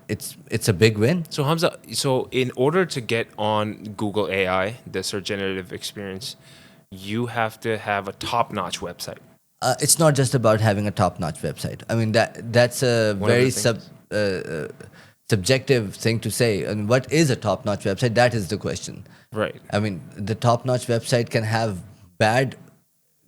It's a big win. So Hamza, so in order to get on Google AI, the search generative experience, you have to have a top-notch website. It's not just about having a top-notch website. I mean, that's a One of the very things. subjective thing to say. And what is a top-notch website? That is the question. Right. I mean, the top-notch website can have bad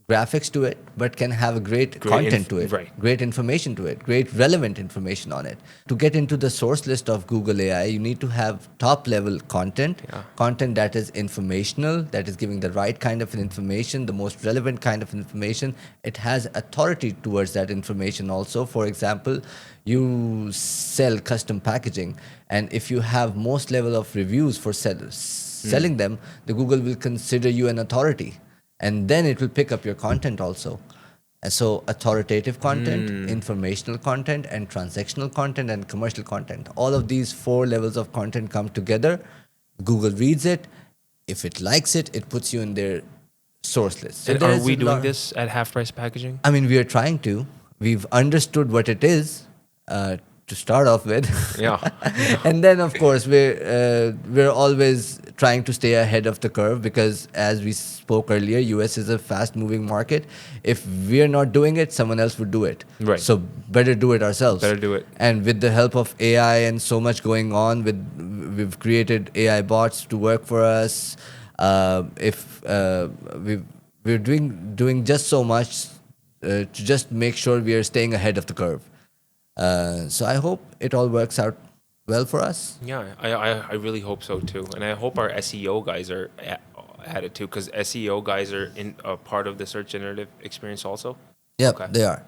graphics to it, but can have a great content to it, Right. great information to it, great relevant information on it. To get into the source list of Google AI, you need to have top level content, Yeah. content that is informational, that is giving the right kind of information, the most relevant kind of information. It has authority towards that information also. For example, you sell custom packaging, and if you have most level of reviews for selling them, the Google will consider you an authority, and then it will pick up your content also. And so authoritative content, informational content, and transactional content, and commercial content, all of these four levels of content come together. Google reads it. If it likes it, it puts you in their source list. So And there are is a we doing lot. this at half price packaging? I mean, we are trying to. We've understood what it is to start off with, Yeah. Yeah. and then of course we're always trying to stay ahead of the curve, because as we spoke earlier, US is a fast-moving market. If we are not doing it, someone else would do it. Right. So better do it ourselves. Better do it. And with the help of AI and so much going on, we've created AI bots to work for us. If we're doing just so much to just make sure we are staying ahead of the curve. So I hope it all works out well for us. Yeah, I really hope so too, and I hope our SEO guys are at it too, because SEO guys are in a part of the search generative experience also. Yep, Okay. they are.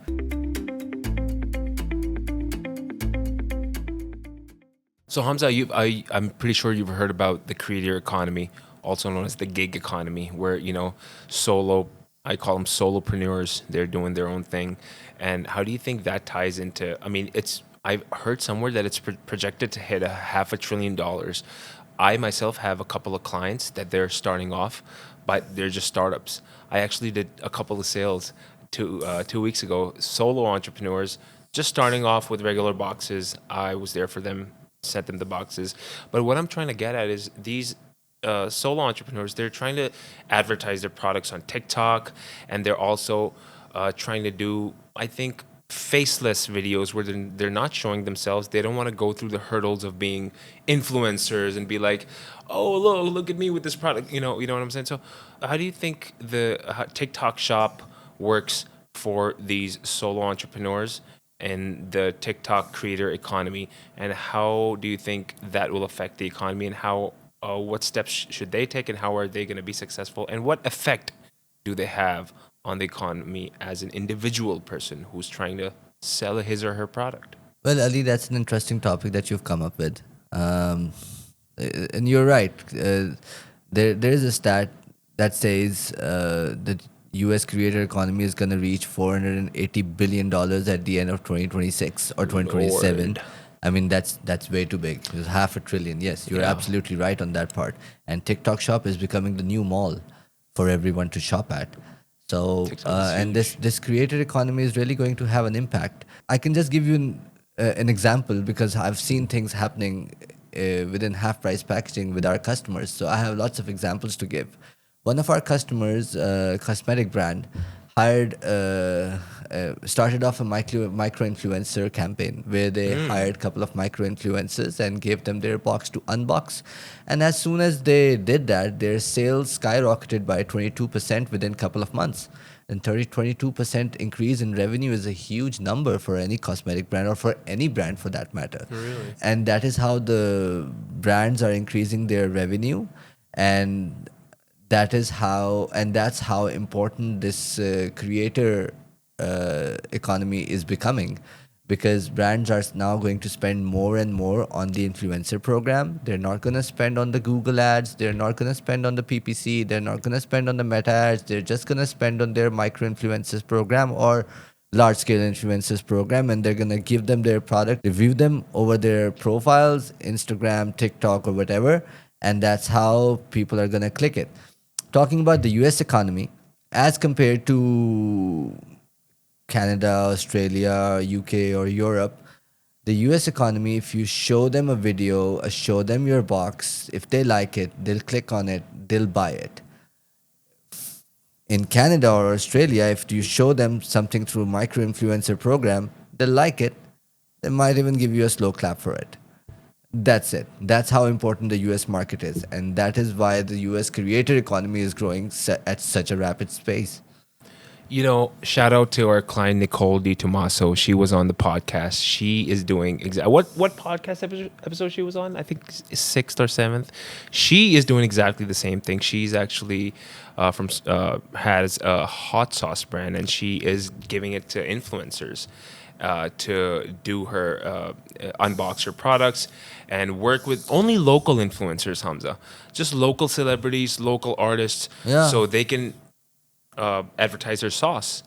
So Hamza, I'm pretty sure you've heard about the creator economy, also known as the gig economy, where I call them solopreneurs. They're doing their own thing. And how do you think that ties into? I mean, I've heard somewhere that it's projected to hit a $500 billion. I myself have a couple of clients that they're starting off, but they're just startups. I actually did a couple of sales 2 weeks ago. Solo entrepreneurs just starting off with regular boxes. I was there for them, sent them the boxes. But what I'm trying to get at is these solo entrepreneurs, they're trying to advertise their products on TikTok, and they're also trying to do, I think, faceless videos where they're not showing themselves. They don't want to go through the hurdles of being influencers and be like, oh, look at me with this product. You know what I'm saying? So, how do you think the TikTok shop works for these solo entrepreneurs and the TikTok creator economy, and how do you think that will affect the economy, and how what steps should they take, and how are they going to be successful, and what effect do they have on the economy as an individual person who's trying to sell his or her product? Well, Ali, that's an interesting topic that you've come up with. Um, and you're right. There is a stat that says the U.S. creator economy is going to reach $480 billion at the end of 2026 or 2027. Lord. I mean, that's way too big. It's half a trillion. Yes, you're Yeah. absolutely right on that part. And TikTok Shop is becoming the new mall for everyone to shop at. So, TikTok is and this huge. this creator economy is really going to have an impact. I can just give you an example because I've seen things happening within half price packaging with our customers. So I have lots of examples to give. One of our customers, cosmetic brand, started off a micro influencer campaign where they hired a couple of micro influencers and gave them their box to unbox. And as soon as they did that, their sales skyrocketed by 22% within a couple of months. And 22% increase in revenue is a huge number for any cosmetic brand or for any brand for that matter. Really? And that is how the brands are increasing their revenue. And that's how important this creator economy is becoming, because brands are now going to spend more and more on the influencer program. They're not going to spend on the Google ads, they're not going to spend on the PPC, they're not going to spend on the meta ads, they're just going to spend on their micro influencers program or large scale influencers program, and they're going to give them their product, review them over their profiles, Instagram, TikTok, or whatever, and that's how people are going to click it. Talking about the US economy, as compared to Canada, Australia, UK, or Europe, the US economy, if you show them a video, show them your box, if they like it, they'll click on it, they'll buy it. In Canada or Australia, if you show them something through micro influencer program, they'll like it. They might even give you a slow clap for it. That's it. That's how important the US market is. And that is why the US creator economy is growing at such a rapid pace. Shout out to our client Nicole Di Tomaso. She was on the podcast. She is doing what podcast episode she was on? I think sixth or seventh. She is doing exactly the same thing. She's actually has a hot sauce brand, and she is giving it to influencers to do her unbox her products and work with only local influencers, Hamza. Just local celebrities, local artists, Yeah. so they can advertise their sauce,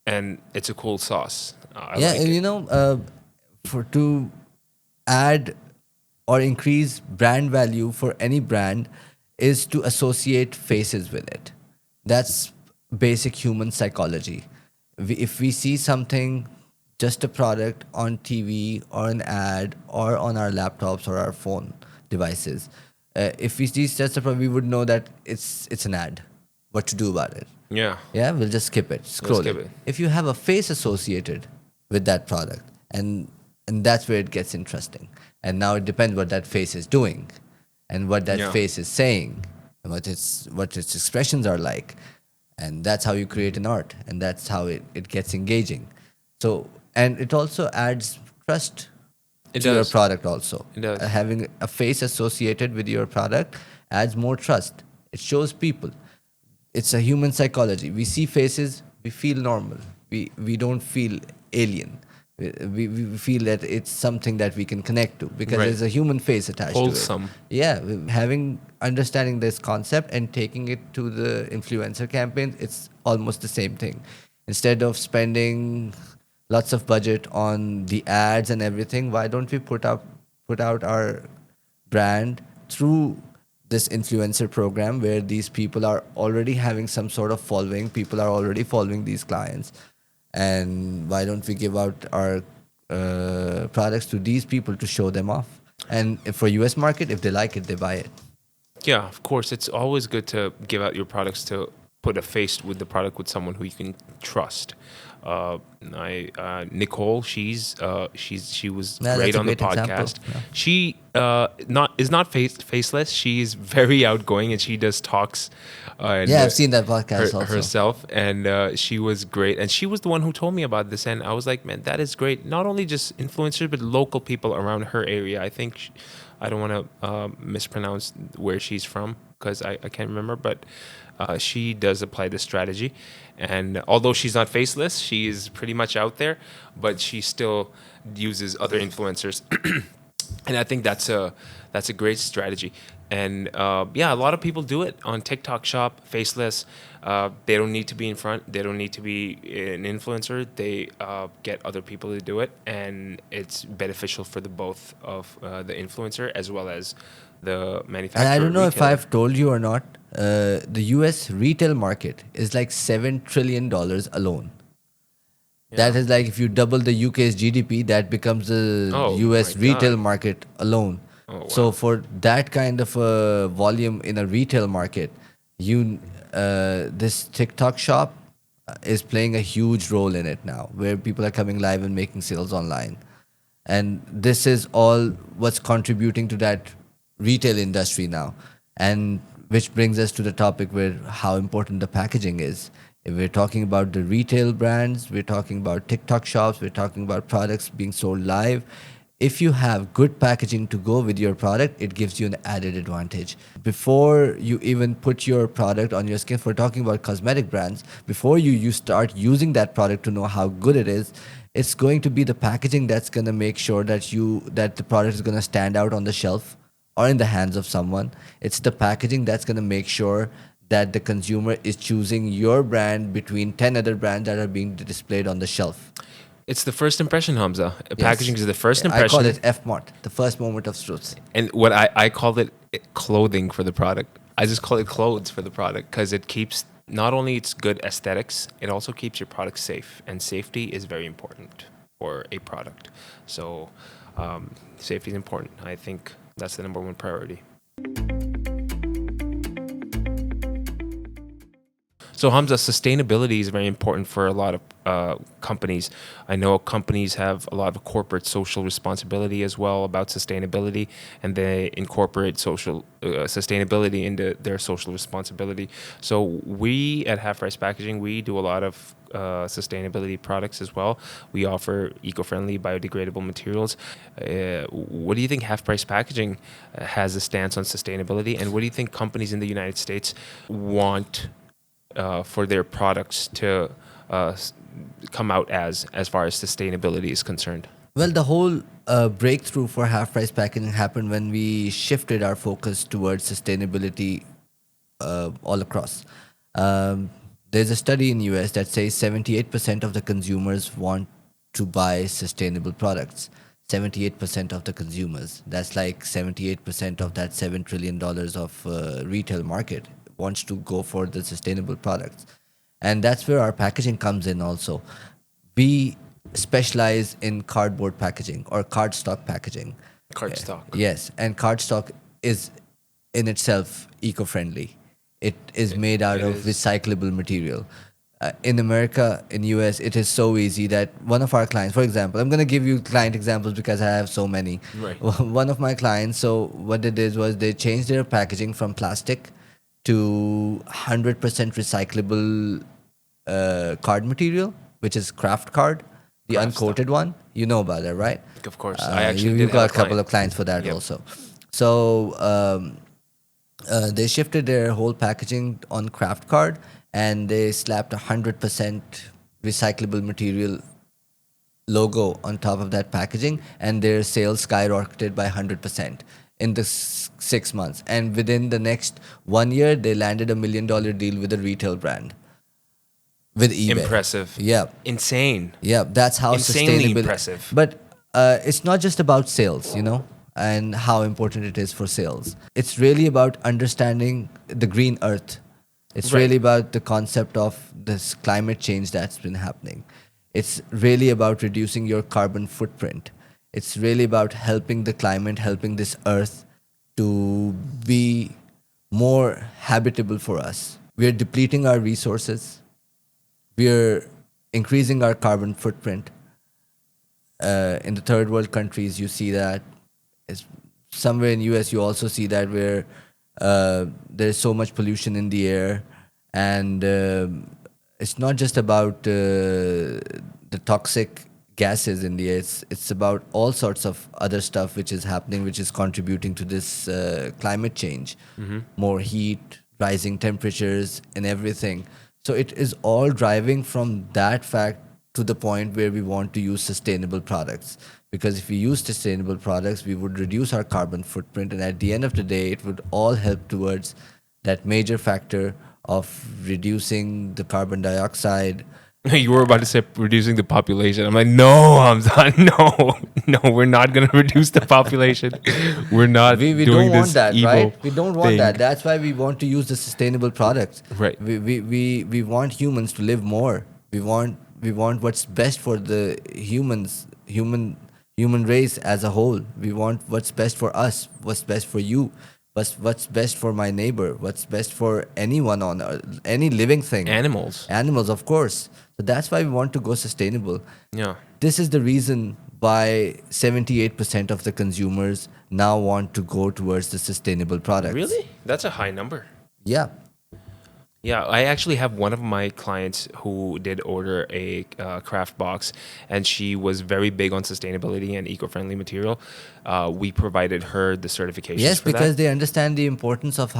and it's a cool sauce. I Yeah, like and it. for to add or increase brand value for any brand is to associate faces with it. That's basic human psychology. If we see something, just a product on TV or an ad or on our laptops or our phone devices, if we see just a product, we would know that it's an ad. What to do about it? Yeah, Yeah, we'll just skip it, scroll skip it. it. If you have a face associated with that product, and that's where it gets interesting. And now it depends what that face is doing, and what that Yeah. face is saying, and what its expressions are like, and that's how you create an art, and that's how it gets engaging. So, and it also adds trust It to your does. product also. It does. Having a face associated with your product adds more trust. It shows people. It's a human psychology. We see faces, we feel normal. We don't feel alien. We feel that it's something that we can connect to because Right. there's a human face attached Wholesome. to it. Yeah, having understanding this concept and taking it to the influencer campaigns, it's almost the same thing. Instead of spending lots of budget on the ads and everything, why don't we put out our brand through this influencer program where these people are already having some sort of following, people are already following these clients, and why don't we give out our products to these people to show them off? And if for US market, if they like it, they buy it. Yeah, of course. It's always good to give out your products to put a face with the product with someone who you can trust. Nicole, she was Yeah, great that's a on the great example. podcast. Yeah. She not faceless. She's very outgoing and she does talks. And Yeah, I've seen that podcast also. herself, and she was great. And she was the one who told me about this, and I was like, man, that is great. Not only just influencers, but local people around her area. I think I don't want to mispronounce where she's from because I can't remember, but she does apply this strategy. And although she's not faceless, she is pretty much out there, but she still uses other influencers. And I think that's a great strategy. And yeah, a lot of people do it on TikTok Shop, faceless. They don't need to be in front. They don't need to be an influencer. They get other people to do it, and it's beneficial for the both of the influencer as well as the And I manufacturer don't know if retailer. I've told you or not, the US retail market is like $7 trillion alone. That Yeah. is like if you double the UK's GDP, that becomes the Oh my US retail God. market alone. Oh So wow. for that kind of a volume in a retail market, you this TikTok shop is playing a huge role in it now, where people are coming live and making sales online. And this is all what's contributing to that retail industry now. And which brings us to the topic where how important the packaging is. If we're talking about the retail brands, we're talking about TikTok shops, we're talking about products being sold live. If you have good packaging to go with your product, it gives you an added advantage. Before you even put your product on your skin, if we're talking about cosmetic brands, before you start using that product to know how good it is, it's going to be the packaging that's going to make sure that the product is going to stand out on the shelf or in the hands of someone. It's the packaging that's going to make sure that the consumer is choosing your brand between 10 other brands that are being displayed on the shelf. It's the first impression, Hamza. Packaging Yes. is the first I call impression. it FMOT, the first moment of truth. And what I called it clothing for the product. I just call it clothes for the product because it keeps not only its good aesthetics, it also keeps your product safe. And safety is very important for a product. So safety is important. I think that's the number one priority. So Hamza, sustainability is very important for a lot of companies. I know companies have a lot of corporate social responsibility as well about sustainability, and they incorporate social sustainability into their social responsibility. So we at Half Price Packaging, we do a lot of sustainability products as well. We offer eco-friendly, biodegradable materials. What do you think Half Price Packaging has a stance on sustainability, and what do you think companies in the United States want for their products to come out as far as sustainability is concerned? Well, the whole breakthrough for half price packaging happened when we shifted our focus towards sustainability all across. Um, there's a study in US that says 78% of the consumers want to buy sustainable products. 78% of the consumers. That's like 78% of that $7 trillion of retail market wants to go for the sustainable products. And that's where our packaging comes in also. We specialize in cardboard packaging or cardstock packaging. Cardstock. Yes, and cardstock is in itself eco-friendly. It is made out It of is. recyclable material. In America, in US, it is so easy that one of our clients, for example, I'm going to give you client examples because I have so many. Right. One of my clients, so what they did was they changed their packaging from plastic to 100% recyclable card material, which is craft card, the Craft stock. uncoated one. You know about that, right? Of course. I actually You did have got a a couple client. of clients for that Yep. also. So they shifted their whole packaging on craft card and they slapped 100% recyclable material logo on top of that packaging, and their sales skyrocketed by 100% in the 6 months. And within the next 1 year, they landed $1 million deal with a retail brand. with eBay. Impressive. Yeah, Insane. yeah, that's how Insanely sustainable. impressive. But it's not just about sales, and how important it is for sales. It's really about understanding the green earth. It's Right. really about the concept of this climate change that's been happening. It's really about reducing your carbon footprint. It's really about helping the climate, helping this earth to be more habitable for us. We are depleting our resources. We are increasing our carbon footprint. In the third world countries, you see that. Is somewhere in US, you also see that, where there's so much pollution in the air, and it's not just about the toxic gases in the air. It's about all sorts of other stuff which is happening, which is contributing to this climate change. More heat, rising temperatures, and everything. So it is all driving from that fact to the point where we want to use sustainable products. Because if we use sustainable products, we would reduce our carbon footprint, and at the end of the day, it would all help towards that major factor of reducing the carbon dioxide. You were about to say reducing the population. I'm like, no, Hamza, no, no, we're not gonna reduce the population. We're not We doing don't want this that, evil right? We don't want thing. that. That's why we want to use the sustainable products. Right. We want humans to live more. We want what's best for the human race as a whole. We want what's best for us, what's best for you, what's best for my neighbor, what's best for anyone on earth, any living thing. Animals. Animals, of course. So that's why we want to go sustainable. Yeah. This is the reason why 78% of the consumers now want to go towards the sustainable products. Really? That's a high number. Yeah. Yeah, I actually have one of my clients who did order a craft box, and she was very big on sustainability and eco-friendly material. We provided her the certifications Yes, for because that. they understand the importance of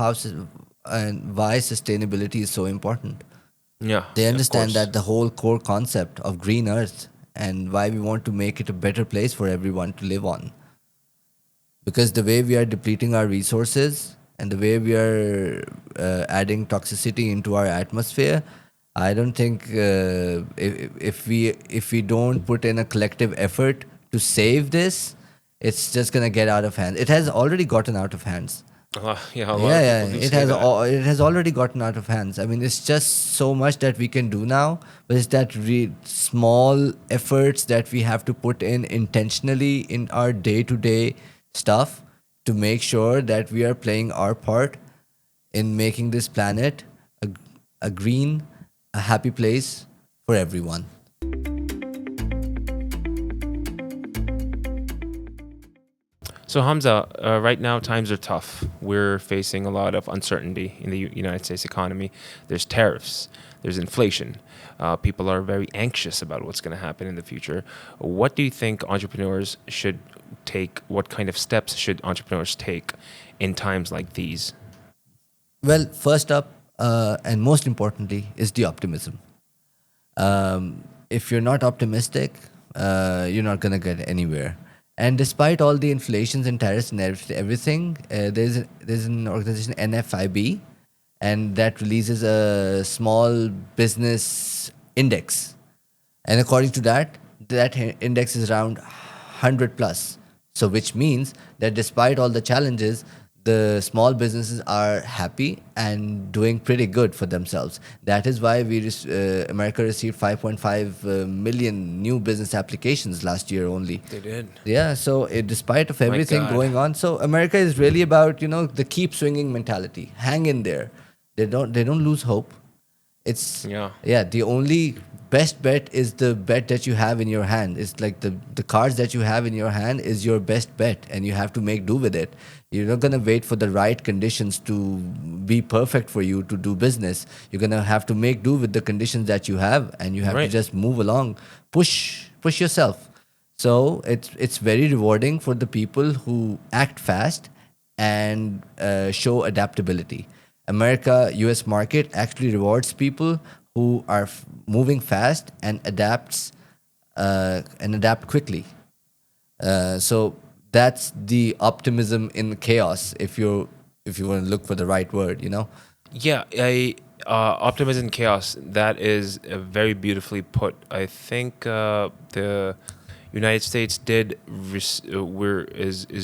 and why sustainability is so important. Yeah, They of understand course. that the whole core concept of green earth and why we want to make it a better place for everyone to live on. Because the way we are depleting our resources and the way we are adding toxicity into our atmosphere, I don't think if we don't put in a collective effort to save this, it's just gonna get out of hand. It has already gotten out of hands. Yeah, a lot Yeah, of yeah, people do it say has that. it has already gotten out of hands. I mean, it's just so much that we can do now, but it's that small efforts that we have to put in intentionally in our day-to-day stuff to make sure that we are playing our part in making this planet a green, a happy place for everyone. So Hamza, right now times are tough. We're facing a lot of uncertainty in the United States economy. There's tariffs, there's inflation. People are very anxious about what's going to happen in the future. What do you think entrepreneurs should take? What kind of steps should entrepreneurs take in times like these? Well, first up, and most importantly, is the optimism. If you're not optimistic, you're not gonna get anywhere. And despite all the inflations and tariffs and everything, there's an organization NFIB, and that releases a small business index, and according to that, index is around 100 plus. So, which means that despite all the challenges, the small businesses are happy and doing pretty good for themselves. That is why America received 5.5 million new business applications last year only. They did. Yeah, so despite of My everything God. going on, so America is really about the keep swinging mentality. Hang in there. They don't lose hope. It's Yeah. yeah, the only best bet is the bet that you have in your hand. It's like the cards that you have in your hand is your best bet, and you have to make do with it. You're not gonna wait for the right conditions to be perfect for you to do business. You're gonna have to make do with the conditions that you have, and you have to Right. just move along, push yourself. So it's very rewarding for the people who act fast and show adaptability. America, US market actually rewards people who are moving fast and adapt quickly. So that's the optimism in chaos. If you want to look for the right word. Yeah, Optimism and chaos. That is very beautifully put. I think the United States is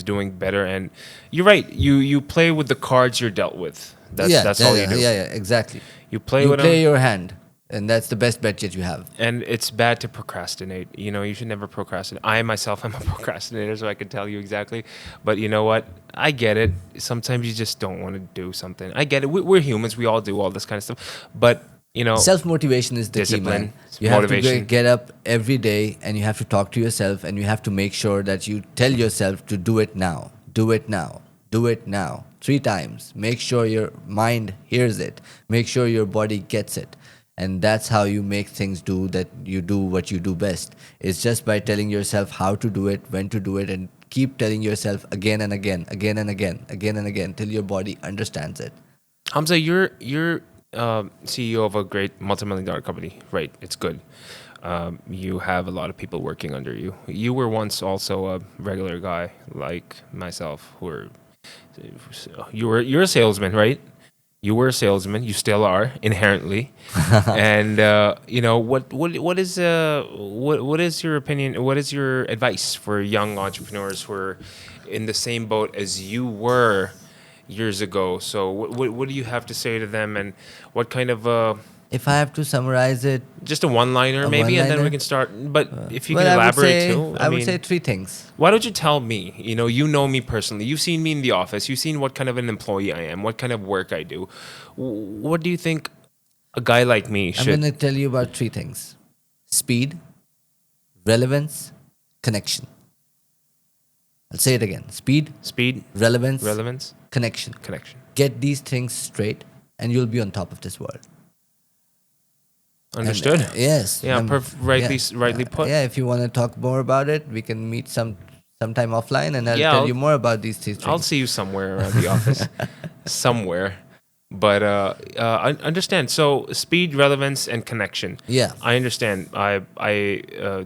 doing better, and you're right. You play with the cards you're dealt with. That's all you do. Yeah, exactly. You play You with them, play your hand, and that's the best bet that you have. and it's bad to procrastinate. You know, you should never procrastinate. I myself am a procrastinator, so I can tell you exactly. But you know what? I get it. Sometimes you just don't want to do something. I get it. We're humans. We all do all this kind of stuff. But you know, Self motivation is the key, man. discipline, You have to motivation. get up every day, and you have to talk to yourself, and you have to make sure that you tell yourself to do it now, do it now, do it now, 3 times. Make sure your mind hears it. Make sure your body gets it. And that's how you make things do that. You do what you do best. It's just by telling yourself how to do it, when to do it, and keep telling yourself again and again, again and again, again and again, till your body understands it. Hamza, you're CEO of a great multi-million-dollar company, right? It's good. You have a lot of people working under you. You were once also a regular guy like myself, you're a salesman, right? You were a salesman. You still are inherently, and you know what is your opinion? What is your advice for young entrepreneurs who are in the same boat as you were years ago? So what do you have to say to them, and what kind of If I have to summarize it, just a one-liner a maybe, and then we one-liner. can start. But if you Well, can I would elaborate say too, I would say mean, 3 things. why don't you tell me? You know me personally. You've seen me in the office. You've seen what kind of an employee I am, what kind of work I do. What do you think a guy like me I'm going should? to tell you about 3 things: speed, relevance, connection. I'll say it again: speed, Speed, relevance, relevance, connection. connection. Get these things straight, and you'll be on top of this world. And, Understood. yes. Yeah, Yeah. rightly put. Yeah. If you want to talk more about it, we can meet sometime offline, and I'll Yeah, tell you more about these 3 I'll things. see you somewhere around the office, somewhere. But I understand. So speed, relevance, and connection. Yeah. I understand.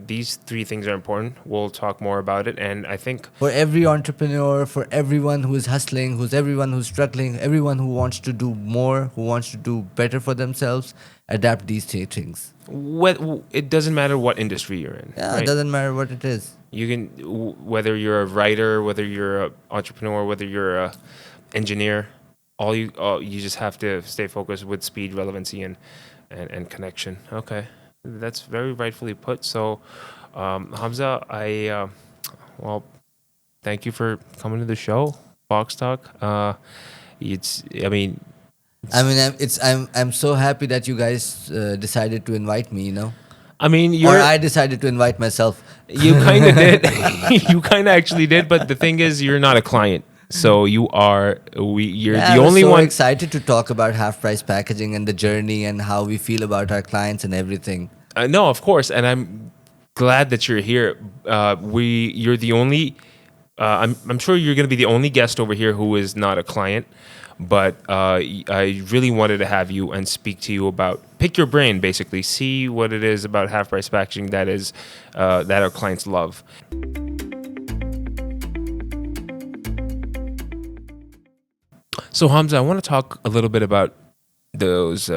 These 3 things are important. We'll talk more about it, and I think For every entrepreneur, for everyone who is hustling, everyone who's struggling, everyone who wants to do more, who wants to do better for themselves, adapt these 3 things. it doesn't matter what industry you're in, Yeah, it right? doesn't matter what it is. You can whether you're a writer, whether you're an entrepreneur, whether you're a engineer. You just have to stay focused with speed, relevancy, and connection. Okay, that's very rightfully put. So, Hamza, well, thank you for coming to the show, Box Talk. It's I mean, I mean, I'm so happy that you guys decided to invite me. Or you're I decided to invite myself. you kind of did, you kind of actually did. But the thing is, you're not a client, so you're Yeah, the I was only so one. excited to talk about half price packaging and the journey and how we feel about our clients and everything. No, of course, and I'm glad that you're here. You're the only. I'm sure you're going to be the only guest over here who is not a client, but I really wanted to have you and speak to you about pick your brain, basically, see what it is about half price packaging that our clients love. So Hamza, I want to talk a little bit about those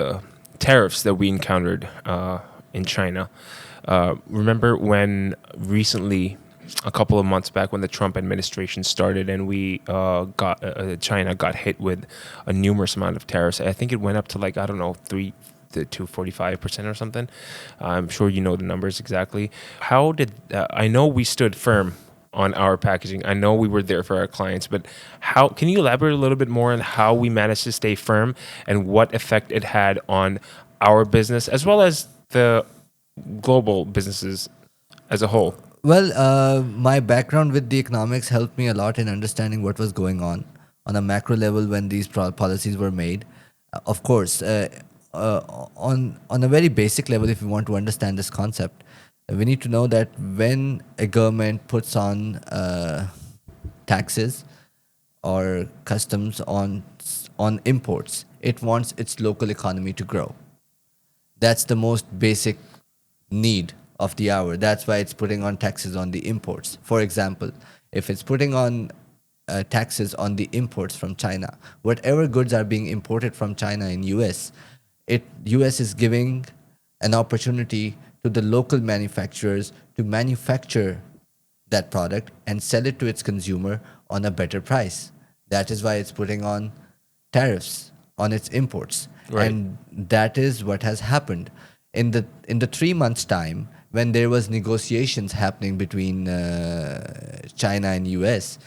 tariffs that we encountered in China. Remember when recently, a couple of months back, when the Trump administration started, and we China got hit with a numerous amount of tariffs. I think it went up to like, I don't know, 3 to 45% or something. I'm sure you know the numbers exactly. How did I know we stood firm on our packaging? I know we were there for our clients, but how can you elaborate a little bit more on how we managed to stay firm and what effect it had on our business as well as the global businesses as a whole? Well, my background with the economics helped me a lot in understanding what was going on a macro level when these policies were made. Of course, on a very basic level, if you want to understand this concept, we need to know that when a government puts on taxes or customs on imports, it wants its local economy to grow. That's the most basic need of the hour. That's why it's putting on taxes on the imports. For example, if it's putting on taxes on the imports from China, whatever goods are being imported from China in US, US is giving an opportunity to the local manufacturers to manufacture that product and sell it to its consumer on a better price. That is why it's putting on tariffs on its imports. Right. And that is what has happened in the 3 months time when there was negotiations happening between China and US.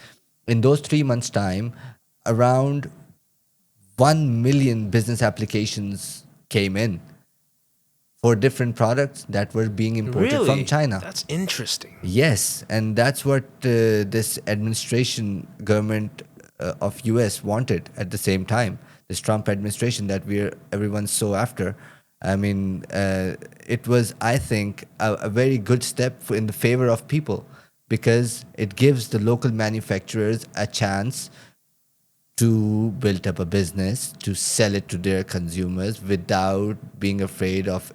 In those 3 months time, around 1 million business applications came in for different products that were being imported from Really? China. That's interesting. Yes, and that's what this administration government of US wanted at the same time. This Trump administration that everyone's so after. I mean, it was, I think, a very good step in the favor of people because it gives the local manufacturers a chance to build up a business, to sell it to their consumers without being afraid of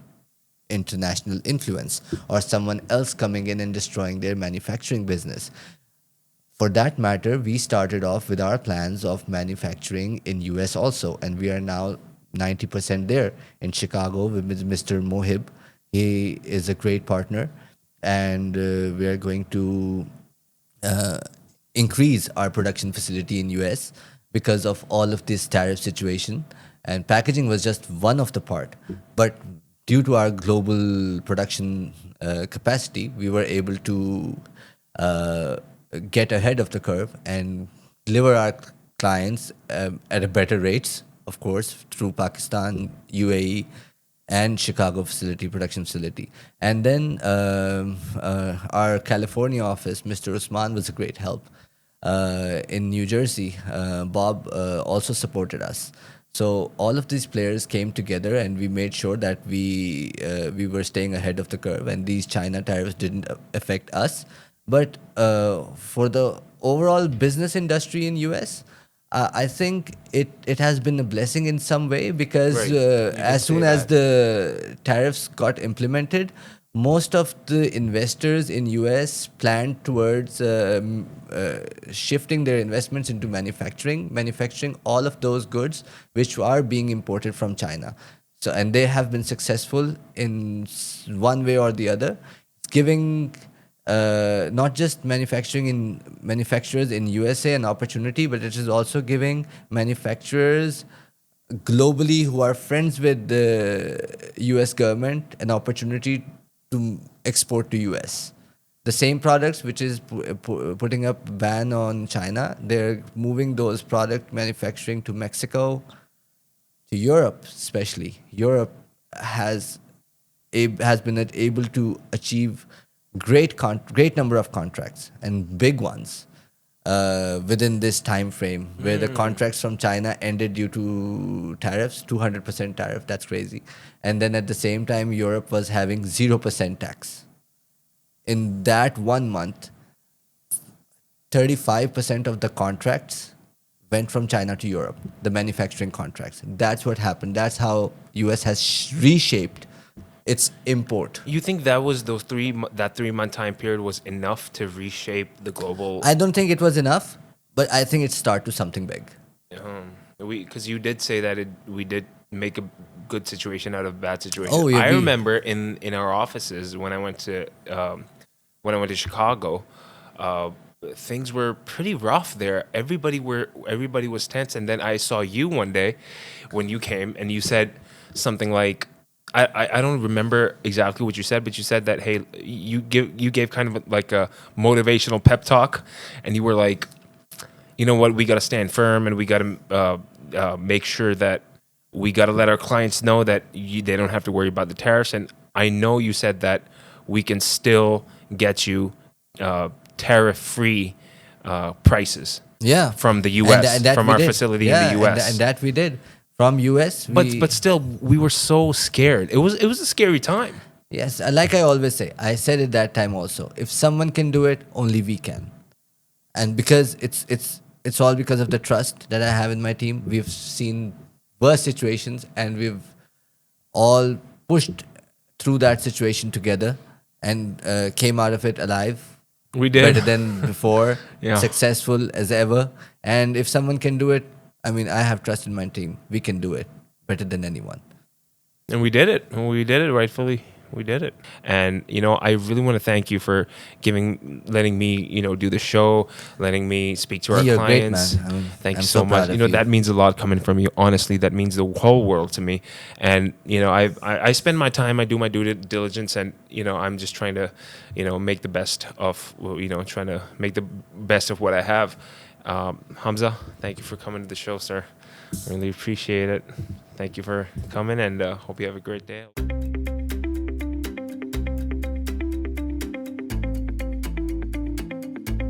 international influence or someone else coming in and destroying their manufacturing business. For that matter, we started off with our plans of manufacturing in US also, and we are now 90% there in Chicago with Mr. Mohib. He is a great partner, and we are going to uh, increase our production facility in US because of all of this tariff situation, and packaging was just one of the part. But due to our global production capacity, we were able to uh, get ahead of the curve and deliver our clients at a better rates, of course, through Pakistan, UAE, and Chicago facility, production facility. And then our California office, Mr. Usman, was a great help. In New Jersey, Bob also supported us. So all of these players came together, and we made sure that we were staying ahead of the curve, and these China tariffs didn't affect us. But for the overall business industry in US, I think it has been a blessing in some way because Right. You did as say soon as that. the tariffs got implemented, most of the investors in US planned towards shifting their investments into manufacturing all of those goods which are being imported from China. So, and they have been successful in one way or the other. It's giving not just manufacturers in USA an opportunity, but it is also giving manufacturers globally who are friends with the US government an opportunity to export to US. The same products which is putting up ban on China, they're moving those product manufacturing to Mexico, to Europe, especially. Europe has has been able to achieve great number of contracts and big ones within this time frame where the contracts from China ended due to tariffs, 200% tariff. That's crazy. And then at the same time, Europe was having 0% tax. In that 1 month, 35% of the contracts went from China to Europe, the manufacturing contracts. That's what happened. That's how US has reshaped its import. You think that was that 3 month time period was enough to reshape the global? I don't think it was enough, but I think it's start to something big. We because you did say that we did make a good situation out of a bad situation. Oh, yeah, I remember in our offices when I went to Chicago, uh, things were pretty rough there. Everybody was tense, and then I saw you one day when you came, and you said something like. I don't remember exactly what you said, but you said that hey, you gave kind of like a motivational pep talk, and you were like, you know what, we got to stand firm, and we got to make sure that we got to let our clients know that they don't have to worry about the tariffs. And I know you said that we can still get you tariff-free prices Yeah, from the and, U.S. that from we our did. facility in Yeah, the U.S. and that we did from US. But still, we were so scared. It was a scary time. Yes, like I always say, I said it that time also. If someone can do it, only we can. And because it's all because of the trust that I have in my team. We've seen worse situations, and we've all pushed through that situation together and came out of it alive, We did. better than before, Yeah. successful as ever. And if someone can do it, I mean, I have trust in my team. We can do it better than anyone. And we did it. We did it rightfully. We did it. And I really want to thank you for letting me, do the show, letting me speak to Yeah, our you're great, clients. man. I mean, Thank you I'm so so much. proud of you. That means a lot coming from you. Honestly, that means the whole world to me. And I spend my time, I do my due diligence, and I'm just trying to, make the best of, trying to make the best of what I have. Hamza, thank you for coming to the show, sir. Really appreciate it. Thank you for coming, and hope you have a great day.